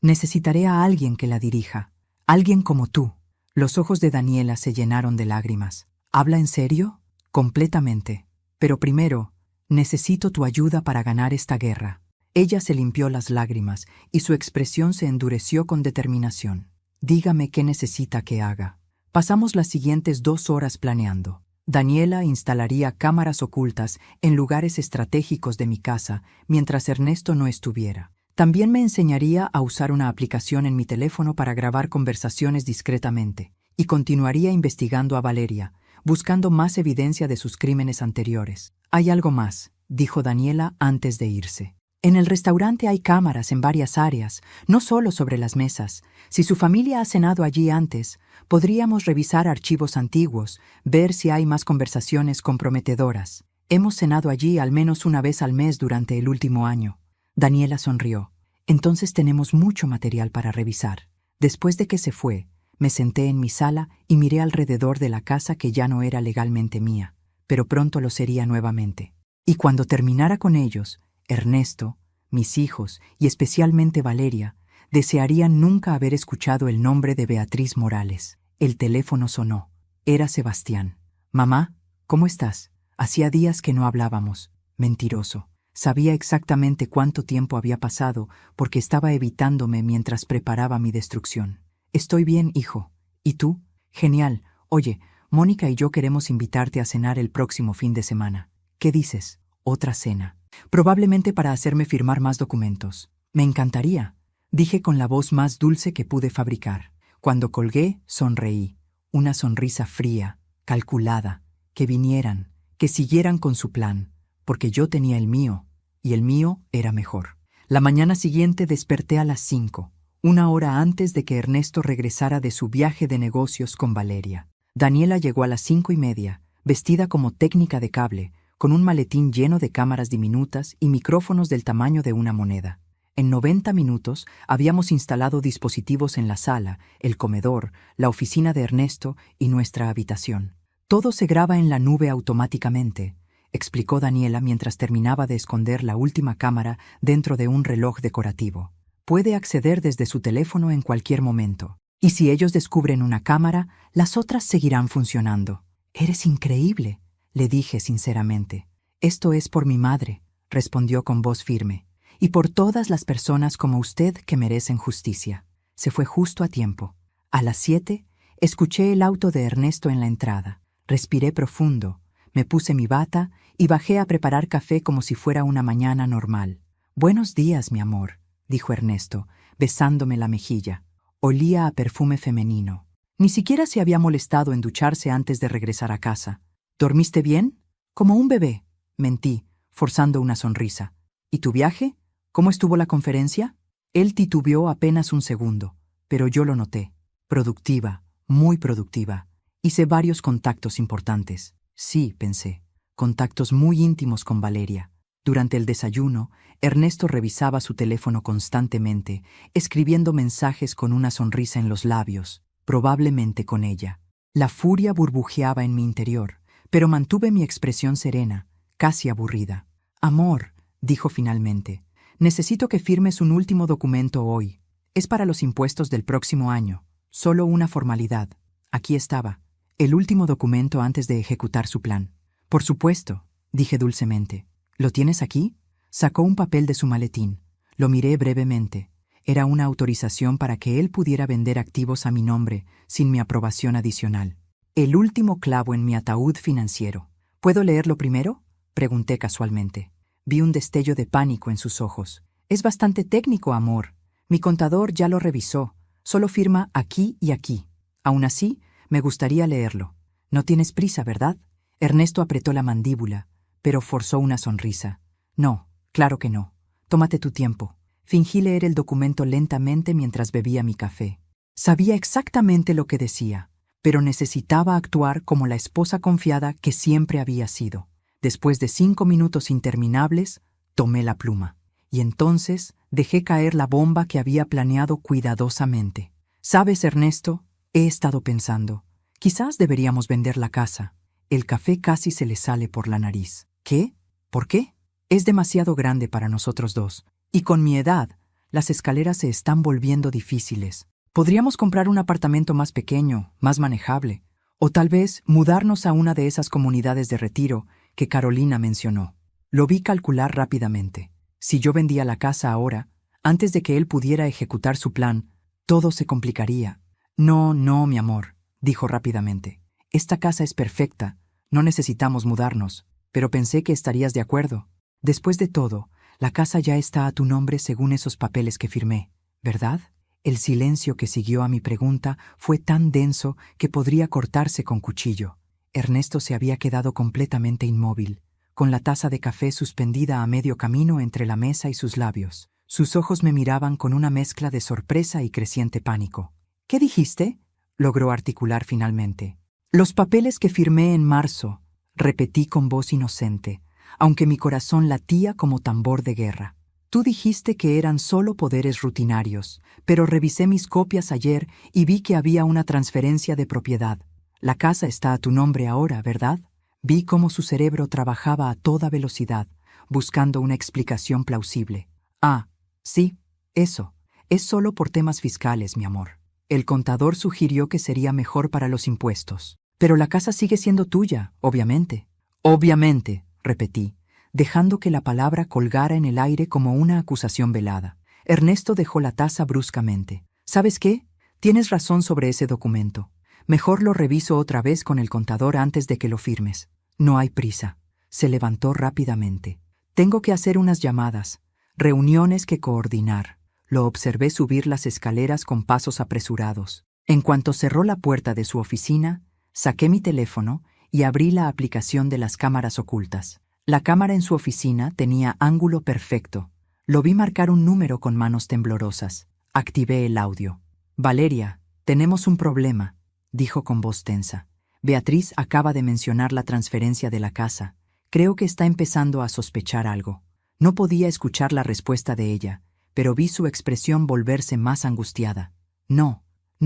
Necesitaré a alguien que la dirija, alguien como tú. Los ojos de Daniela se llenaron de lágrimas. ¿Habla en serio? Completamente. Pero primero, necesito tu ayuda para ganar esta guerra. Ella se limpió las lágrimas y su expresión se endureció con determinación. Dígame qué necesita que haga. Pasamos las siguientes 2 horas planeando. Daniela instalaría cámaras ocultas en lugares estratégicos de mi casa mientras Ernesto no estuviera. También me enseñaría a usar una aplicación en mi teléfono para grabar conversaciones discretamente, y continuaría investigando a Valeria, buscando más evidencia de sus crímenes anteriores. «Hay algo más», dijo Daniela antes de irse. «En el restaurante hay cámaras en varias áreas, no solo sobre las mesas. Si su familia ha cenado allí antes, podríamos revisar archivos antiguos, ver si hay más conversaciones comprometedoras. Hemos cenado allí al menos una vez al mes durante el último año». Daniela sonrió. «Entonces tenemos mucho material para revisar». Después de que se fue, me senté en mi sala y miré alrededor de la casa que ya no era legalmente mía, pero pronto lo sería nuevamente. Y cuando terminara con ellos, Ernesto, mis hijos y especialmente Valeria, desearían nunca haber escuchado el nombre de Beatriz Morales. El teléfono sonó. Era Sebastián. «Mamá, ¿cómo estás? Hacía días que no hablábamos». Mentiroso. Sabía exactamente cuánto tiempo había pasado porque estaba evitándome mientras preparaba mi destrucción. «Estoy bien, hijo. ¿Y tú?» «Genial. Oye, Mónica y yo queremos invitarte a cenar el próximo fin de semana. ¿Qué dices? Otra cena. Probablemente para hacerme firmar más documentos. Me encantaría, dije con la voz más dulce que pude fabricar. Cuando colgué, sonreí. Una sonrisa fría, calculada, que vinieran, que siguieran con su plan, porque yo tenía el mío, y el mío era mejor. La mañana siguiente desperté a las 5, una hora antes de que Ernesto regresara de su viaje de negocios con Valeria. Daniela llegó a las 5:30, vestida como técnica de cable, con un maletín lleno de cámaras diminutas y micrófonos del tamaño de una moneda. En 90 minutos habíamos instalado dispositivos en la sala, el comedor, la oficina de Ernesto y nuestra habitación. Todo se graba en la nube automáticamente, explicó Daniela mientras terminaba de esconder la última cámara dentro de un reloj decorativo. Puede acceder desde su teléfono en cualquier momento. Y si ellos descubren una cámara, las otras seguirán funcionando. Eres increíble, le dije sinceramente. Esto es por mi madre, respondió con voz firme, y por todas las personas como usted que merecen justicia. Se fue justo a tiempo. A las 7, escuché el auto de Ernesto en la entrada. Respiré profundo, me puse mi bata y bajé a preparar café como si fuera una mañana normal. Buenos días, mi amor, dijo Ernesto, besándome la mejilla. Olía a perfume femenino. Ni siquiera se había molestado en ducharse antes de regresar a casa. ¿Dormiste bien? Como un bebé, mentí, forzando una sonrisa. ¿Y tu viaje? ¿Cómo estuvo la conferencia? Él titubeó apenas un segundo, pero yo lo noté. Productiva, muy productiva. Hice varios contactos importantes. Sí, pensé, contactos muy íntimos con Valeria. Durante el desayuno, Ernesto revisaba su teléfono constantemente, escribiendo mensajes con una sonrisa en los labios, probablemente con ella. La furia burbujeaba en mi interior, pero mantuve mi expresión serena, casi aburrida. Amor, dijo finalmente, necesito que firmes un último documento hoy. Es para los impuestos del próximo año. Solo una formalidad. Aquí estaba, el último documento antes de ejecutar su plan. Por supuesto, dije dulcemente. ¿Lo tienes aquí? Sacó un papel de su maletín. Lo miré brevemente. Era una autorización para que él pudiera vender activos a mi nombre, sin mi aprobación adicional. El último clavo en mi ataúd financiero. ¿Puedo leerlo primero? Pregunté casualmente. Vi un destello de pánico en sus ojos. Es bastante técnico, amor. Mi contador ya lo revisó. Solo firma aquí y aquí. Aún así, me gustaría leerlo. No tienes prisa, ¿verdad? Ernesto apretó la mandíbula, pero forzó una sonrisa. No, claro que no. Tómate tu tiempo. Fingí leer el documento lentamente mientras bebía mi café. Sabía exactamente lo que decía, pero necesitaba actuar como la esposa confiada que siempre había sido. Después de 5 minutos interminables, tomé la pluma. Y entonces dejé caer la bomba que había planeado cuidadosamente. ¿Sabes, Ernesto? He estado pensando. Quizás deberíamos vender la casa. El café casi se le sale por la nariz. ¿Qué? ¿Por qué? Es demasiado grande para nosotros dos. Y con mi edad, las escaleras se están volviendo difíciles. Podríamos comprar un apartamento más pequeño, más manejable. O tal vez mudarnos a una de esas comunidades de retiro que Carolina mencionó. Lo vi calcular rápidamente. Si yo vendía la casa ahora, antes de que él pudiera ejecutar su plan, todo se complicaría. No, mi amor, dijo rápidamente. Esta casa es perfecta. No necesitamos mudarnos. Pero pensé que estarías de acuerdo. Después de todo, la casa ya está a tu nombre según esos papeles que firmé, ¿verdad? El silencio que siguió a mi pregunta fue tan denso que podría cortarse con cuchillo. Ernesto se había quedado completamente inmóvil, con la taza de café suspendida a medio camino entre la mesa y sus labios. Sus ojos me miraban con una mezcla de sorpresa y creciente pánico. ¿Qué dijiste? Logró articular finalmente. Los papeles que firmé en marzo, repetí con voz inocente, aunque mi corazón latía como tambor de guerra. Tú dijiste que eran solo poderes rutinarios, pero revisé mis copias ayer y vi que había una transferencia de propiedad. La casa está a tu nombre ahora, ¿verdad? Vi cómo su cerebro trabajaba a toda velocidad, buscando una explicación plausible. Ah, sí, eso. Es solo por temas fiscales, mi amor. El contador sugirió que sería mejor para los impuestos. Pero la casa sigue siendo tuya, obviamente. Obviamente, repetí, dejando que la palabra colgara en el aire como una acusación velada. Ernesto dejó la taza bruscamente. ¿Sabes qué? Tienes razón sobre ese documento. Mejor lo reviso otra vez con el contador antes de que lo firmes. No hay prisa. Se levantó rápidamente. Tengo que hacer unas llamadas, reuniones que coordinar. Lo observé subir las escaleras con pasos apresurados. En cuanto cerró la puerta de su oficina, saqué mi teléfono y abrí la aplicación de las cámaras ocultas. La cámara en su oficina tenía ángulo perfecto. Lo vi marcar un número con manos temblorosas. Activé el audio. Valeria, tenemos un problema, dijo con voz tensa. Beatriz acaba de mencionar la transferencia de la casa. Creo que está empezando a sospechar algo. No podía escuchar la respuesta de ella, pero vi su expresión volverse más angustiada. No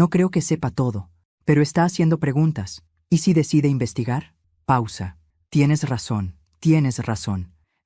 creo que sepa todo, pero está haciendo preguntas. ¿Y si decide investigar? Pausa. Tienes razón.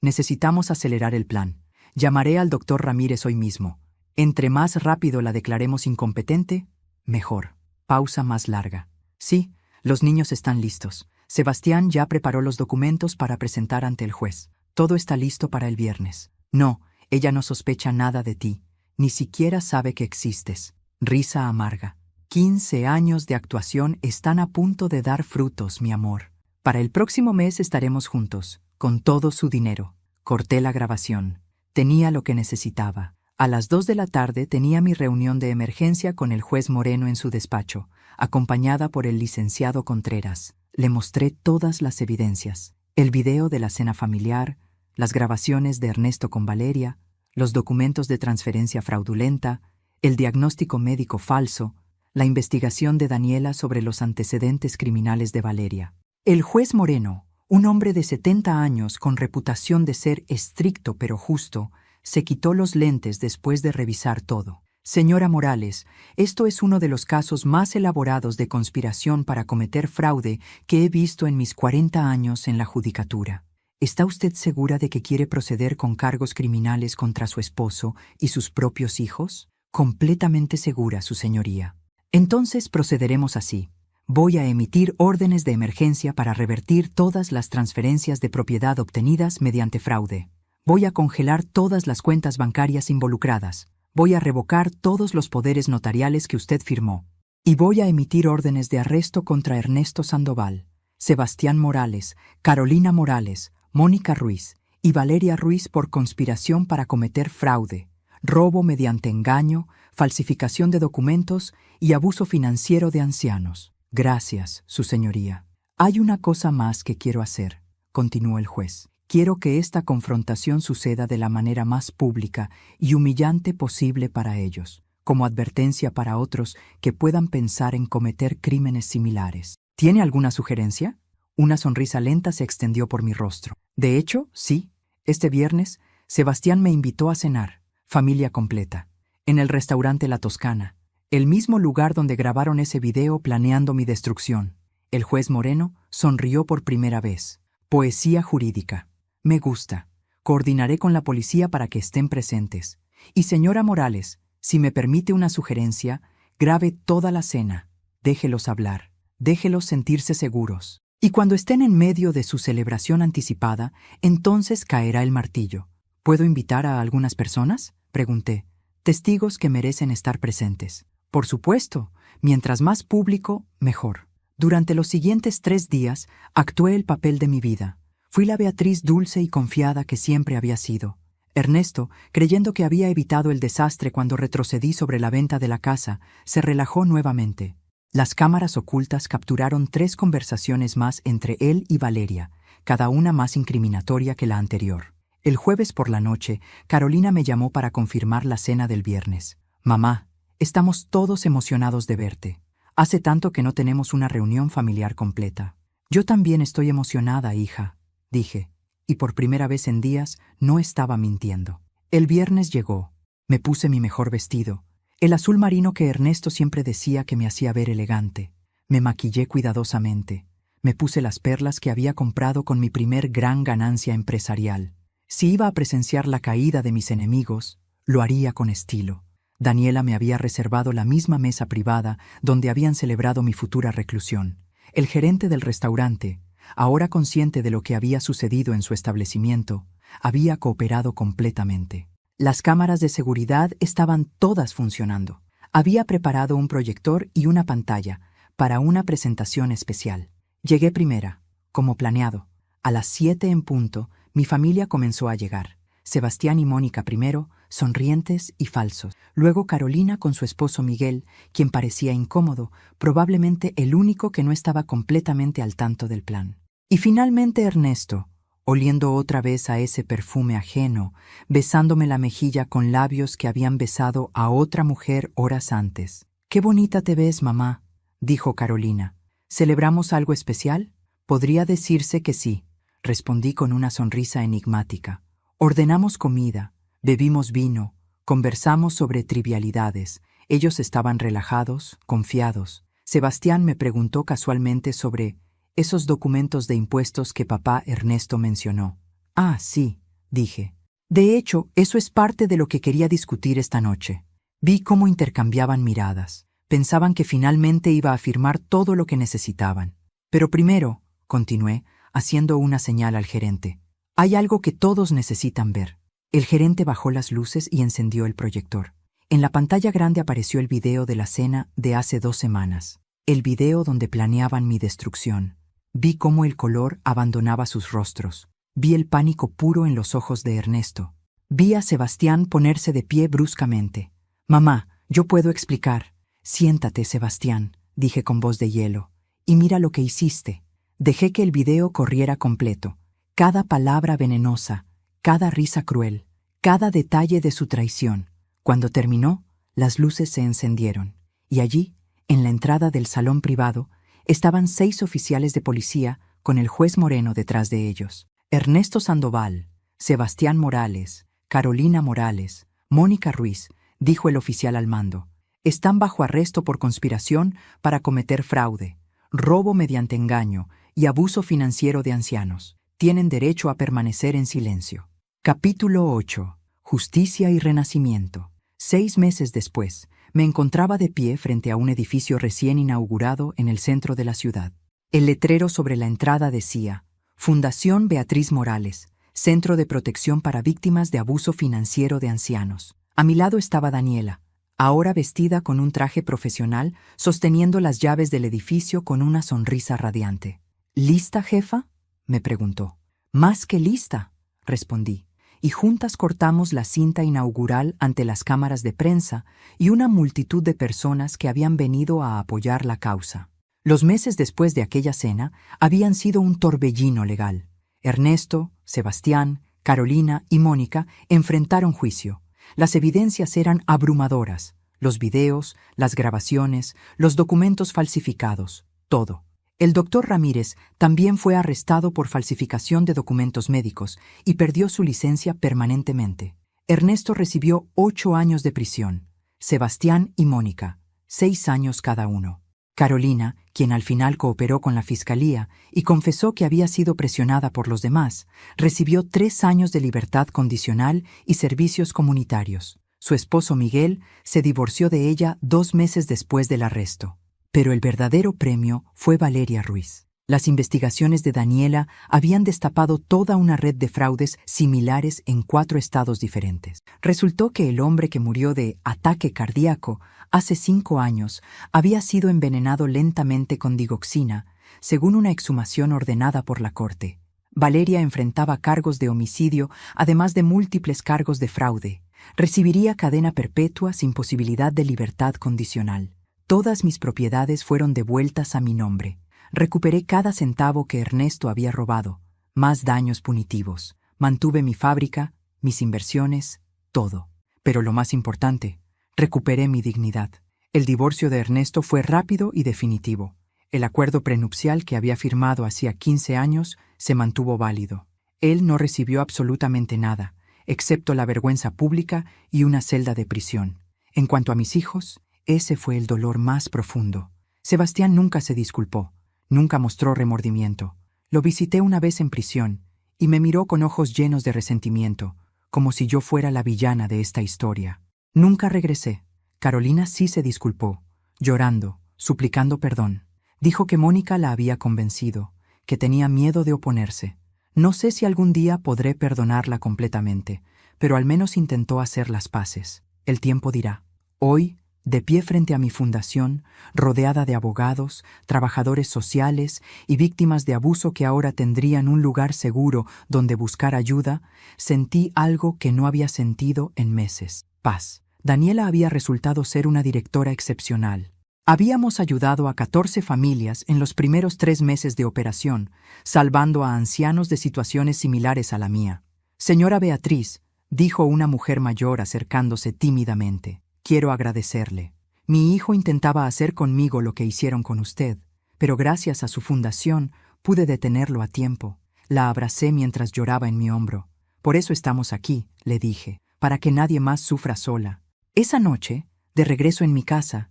Necesitamos acelerar el plan. Llamaré al doctor Ramírez hoy mismo. Entre más rápido la declaremos incompetente, mejor. Pausa más larga. Sí, los niños están listos. Sebastián ya preparó los documentos para presentar ante el juez. Todo está listo para el viernes. No, ella no sospecha nada de ti. Ni siquiera sabe que existes. Risa amarga. 15 años de actuación están a punto de dar frutos, mi amor. Para el próximo mes estaremos juntos, con todo su dinero. Corté la grabación. Tenía lo que necesitaba. A las 2 de la tarde tenía mi reunión de emergencia con el juez Moreno en su despacho, acompañada por el licenciado Contreras. Le mostré todas las evidencias. El video de la cena familiar, las grabaciones de Ernesto con Valeria, los documentos de transferencia fraudulenta, el diagnóstico médico falso, la investigación de Daniela sobre los antecedentes criminales de Valeria. El juez Moreno, un hombre de 70 años con reputación de ser estricto pero justo, se quitó los lentes después de revisar todo. Señora Morales, esto es uno de los casos más elaborados de conspiración para cometer fraude que he visto en mis 40 años en la judicatura. ¿Está usted segura de que quiere proceder con cargos criminales contra su esposo y sus propios hijos? Completamente segura, su señoría. Entonces procederemos así. Voy a emitir órdenes de emergencia para revertir todas las transferencias de propiedad obtenidas mediante fraude. Voy a congelar todas las cuentas bancarias involucradas. Voy a revocar todos los poderes notariales que usted firmó. Y voy a emitir órdenes de arresto contra Ernesto Sandoval, Sebastián Morales, Carolina Morales, Mónica Ruiz y Valeria Ruiz por conspiración para cometer fraude, robo mediante engaño, falsificación de documentos y abuso financiero de ancianos. Gracias, su señoría. Hay una cosa más que quiero hacer, continuó el juez. Quiero que esta confrontación suceda de la manera más pública y humillante posible para ellos, como advertencia para otros que puedan pensar en cometer crímenes similares. ¿Tiene alguna sugerencia? Una sonrisa lenta se extendió por mi rostro. De hecho, sí. Este viernes, Sebastián me invitó a cenar, familia completa, en el restaurante La Toscana, el mismo lugar donde grabaron ese video planeando mi destrucción. El juez Moreno sonrió por primera vez. Poesía jurídica. Me gusta. Coordinaré con la policía para que estén presentes. Y señora Morales, si me permite una sugerencia, grabe toda la cena. Déjelos hablar. Déjelos sentirse seguros. Y cuando estén en medio de su celebración anticipada, entonces caerá el martillo. ¿Puedo invitar a algunas personas?, pregunté. Testigos que merecen estar presentes. Por supuesto, mientras más público, mejor. Durante los siguientes 3 días, actué el papel de mi vida. Fui la Beatriz dulce y confiada que siempre había sido. Ernesto, creyendo que había evitado el desastre cuando retrocedí sobre la venta de la casa, se relajó nuevamente. Las cámaras ocultas capturaron 3 conversaciones más entre él y Valeria, cada una más incriminatoria que la anterior. El jueves por la noche, Carolina me llamó para confirmar la cena del viernes. Mamá, estamos todos emocionados de verte. Hace tanto que no tenemos una reunión familiar completa. Yo también estoy emocionada, hija, dije, y por primera vez en días no estaba mintiendo. El viernes llegó. Me puse mi mejor vestido, el azul marino que Ernesto siempre decía que me hacía ver elegante. Me maquillé cuidadosamente. Me puse las perlas que había comprado con mi primer gran ganancia empresarial. Si iba a presenciar la caída de mis enemigos, lo haría con estilo. Daniela me había reservado la misma mesa privada donde habían celebrado mi futura reclusión. El gerente del restaurante, ahora consciente de lo que había sucedido en su establecimiento, había cooperado completamente. Las cámaras de seguridad estaban todas funcionando. Había preparado un proyector y una pantalla para una presentación especial. Llegué primera, como planeado. A las 7 en punto, mi familia comenzó a llegar. Sebastián y Mónica primero, sonrientes y falsos. Luego Carolina con su esposo Miguel, quien parecía incómodo, probablemente el único que no estaba completamente al tanto del plan. Y finalmente Ernesto, oliendo otra vez a ese perfume ajeno, besándome la mejilla con labios que habían besado a otra mujer horas antes. «Qué bonita te ves, mamá», dijo Carolina. «¿Celebramos algo especial?» «Podría decirse que sí», respondí con una sonrisa enigmática. Ordenamos comida, bebimos vino, conversamos sobre trivialidades. Ellos estaban relajados, confiados. Sebastián me preguntó casualmente sobre esos documentos de impuestos que papá Ernesto mencionó. «Ah, sí», dije. «De hecho, eso es parte de lo que quería discutir esta noche». Vi cómo intercambiaban miradas. Pensaban que finalmente iba a afirmar todo lo que necesitaban. «Pero primero», continué, haciendo una señal al gerente, «hay algo que todos necesitan ver». El gerente bajó las luces y encendió el proyector. En la pantalla grande apareció el video de la cena de hace 2 semanas. El video donde planeaban mi destrucción. Vi cómo el color abandonaba sus rostros. Vi el pánico puro en los ojos de Ernesto. Vi a Sebastián ponerse de pie bruscamente. «Mamá, yo puedo explicar». «Siéntate, Sebastián», dije con voz de hielo. «Y mira lo que hiciste». Dejé que el video corriera completo. Cada palabra venenosa, cada risa cruel, cada detalle de su traición. Cuando terminó, las luces se encendieron. Y allí, en la entrada del salón privado, estaban 6 oficiales de policía con el juez Moreno detrás de ellos. Ernesto Sandoval, Sebastián Morales, Carolina Morales, Mónica Ruiz, dijo el oficial al mando. Están bajo arresto por conspiración para cometer fraude, robo mediante engaño y abuso financiero de ancianos. Tienen derecho a permanecer en silencio. Capítulo 8. Justicia y renacimiento. 6 meses después, me encontraba de pie frente a un edificio recién inaugurado en el centro de la ciudad. El letrero sobre la entrada decía: Fundación Beatriz Morales, Centro de Protección para Víctimas de Abuso Financiero de Ancianos. A mi lado estaba Daniela, ahora vestida con un traje profesional, sosteniendo las llaves del edificio con una sonrisa radiante. «¿Lista, jefa?», me preguntó. «Más que lista», respondí. Y juntas cortamos la cinta inaugural ante las cámaras de prensa y una multitud de personas que habían venido a apoyar la causa. Los meses después de aquella cena habían sido un torbellino legal. Ernesto, Sebastián, Carolina y Mónica enfrentaron juicio. Las evidencias eran abrumadoras: los videos, las grabaciones, los documentos falsificados, todo. El doctor Ramírez también fue arrestado por falsificación de documentos médicos y perdió su licencia permanentemente. Ernesto recibió 8 años de prisión. Sebastián y Mónica, 6 años cada uno. Carolina, quien al final cooperó con la fiscalía y confesó que había sido presionada por los demás, recibió 3 años de libertad condicional y servicios comunitarios. Su esposo Miguel se divorció de ella 2 meses después del arresto. Pero el verdadero premio fue Valeria Ruiz. Las investigaciones de Daniela habían destapado toda una red de fraudes similares en 4 estados diferentes. Resultó que el hombre que murió de ataque cardíaco hace 5 años había sido envenenado lentamente con digoxina, según una exhumación ordenada por la corte. Valeria enfrentaba cargos de homicidio, además de múltiples cargos de fraude. Recibiría cadena perpetua sin posibilidad de libertad condicional. Todas mis propiedades fueron devueltas a mi nombre. Recuperé cada centavo que Ernesto había robado. Más daños punitivos. Mantuve mi fábrica, mis inversiones, todo. Pero lo más importante, recuperé mi dignidad. El divorcio de Ernesto fue rápido y definitivo. El acuerdo prenupcial que había firmado hacía 15 años se mantuvo válido. Él no recibió absolutamente nada, excepto la vergüenza pública y una celda de prisión. En cuanto a mis hijos, ese fue el dolor más profundo. Sebastián nunca se disculpó, nunca mostró remordimiento. Lo visité una vez en prisión y me miró con ojos llenos de resentimiento, como si yo fuera la villana de esta historia. Nunca regresé. Carolina sí se disculpó, llorando, suplicando perdón. Dijo que Mónica la había convencido, que tenía miedo de oponerse. No sé si algún día podré perdonarla completamente, pero al menos intentó hacer las paces. El tiempo dirá. Hoy de pie frente a mi fundación, rodeada de abogados, trabajadores sociales y víctimas de abuso que ahora tendrían un lugar seguro donde buscar ayuda, sentí algo que no había sentido en meses: paz. Daniela había resultado ser una directora excepcional. Habíamos ayudado a 14 familias en los primeros 3 meses de operación, salvando a ancianos de situaciones similares a la mía. Señora Beatriz, dijo una mujer mayor acercándose tímidamente, quiero agradecerle. Mi hijo intentaba hacer conmigo lo que hicieron con usted, pero gracias a su fundación pude detenerlo a tiempo. La abracé mientras lloraba en mi hombro. Por eso estamos aquí, le dije, para que nadie más sufra sola. Esa noche, de regreso en mi casa,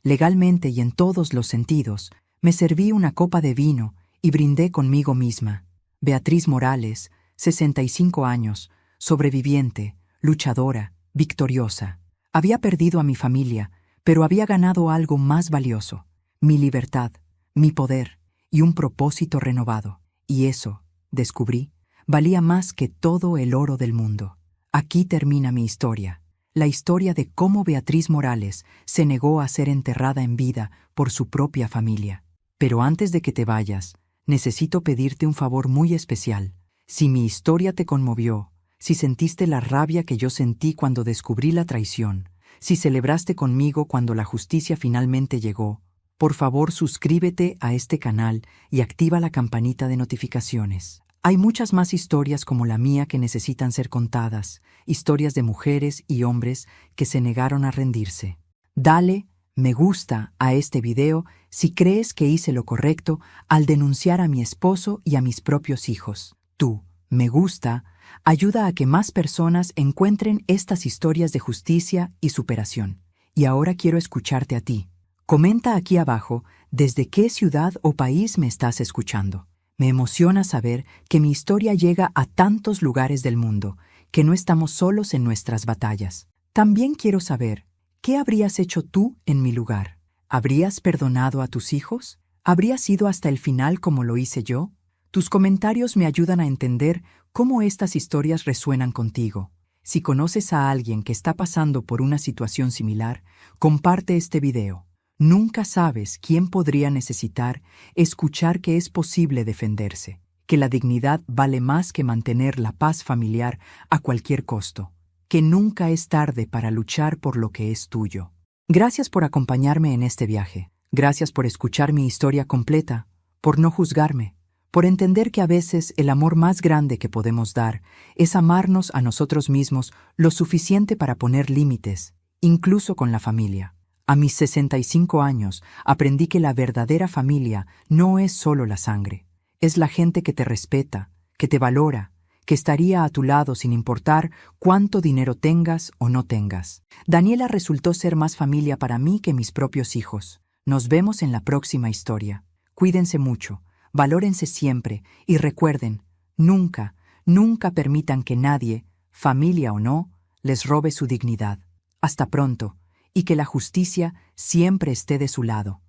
legalmente y en todos los sentidos, me serví una copa de vino y brindé conmigo misma. Beatriz Morales, 65 años, sobreviviente, luchadora, victoriosa. Había perdido a mi familia, pero había ganado algo más valioso: mi libertad, mi poder y un propósito renovado. Y eso, descubrí, valía más que todo el oro del mundo. Aquí termina mi historia. La historia de cómo Beatriz Morales se negó a ser enterrada en vida por su propia familia. Pero antes de que te vayas, necesito pedirte un favor muy especial. Si mi historia te conmovió, si sentiste la rabia que yo sentí cuando descubrí la traición, si celebraste conmigo cuando la justicia finalmente llegó, por favor suscríbete a este canal y activa la campanita de notificaciones. Hay muchas más historias como la mía que necesitan ser contadas, historias de mujeres y hombres que se negaron a rendirse. Dale me gusta a este video si crees que hice lo correcto al denunciar a mi esposo y a mis propios hijos. Tu me gusta ayuda a que más personas encuentren estas historias de justicia y superación. Y ahora quiero escucharte a ti. Comenta aquí abajo desde qué ciudad o país me estás escuchando. Me emociona saber que mi historia llega a tantos lugares del mundo, que no estamos solos en nuestras batallas. También quiero saber, ¿qué habrías hecho tú en mi lugar? ¿Habrías perdonado a tus hijos? ¿Habrías ido hasta el final como lo hice yo? Tus comentarios me ayudan a entender cómo estas historias resuenan contigo. Si conoces a alguien que está pasando por una situación similar, comparte este video. Nunca sabes quién podría necesitar escuchar que es posible defenderse, que la dignidad vale más que mantener la paz familiar a cualquier costo, que nunca es tarde para luchar por lo que es tuyo. Gracias por acompañarme en este viaje. Gracias por escuchar mi historia completa, por no juzgarme, por entender que a veces el amor más grande que podemos dar es amarnos a nosotros mismos lo suficiente para poner límites, incluso con la familia. A mis 65 años aprendí que la verdadera familia no es solo la sangre, es la gente que te respeta, que te valora, que estaría a tu lado sin importar cuánto dinero tengas o no tengas. Daniela resultó ser más familia para mí que mis propios hijos. Nos vemos en la próxima historia. Cuídense mucho. Valórense siempre y recuerden, nunca, nunca permitan que nadie, familia o no, les robe su dignidad. Hasta pronto, y que la justicia siempre esté de su lado.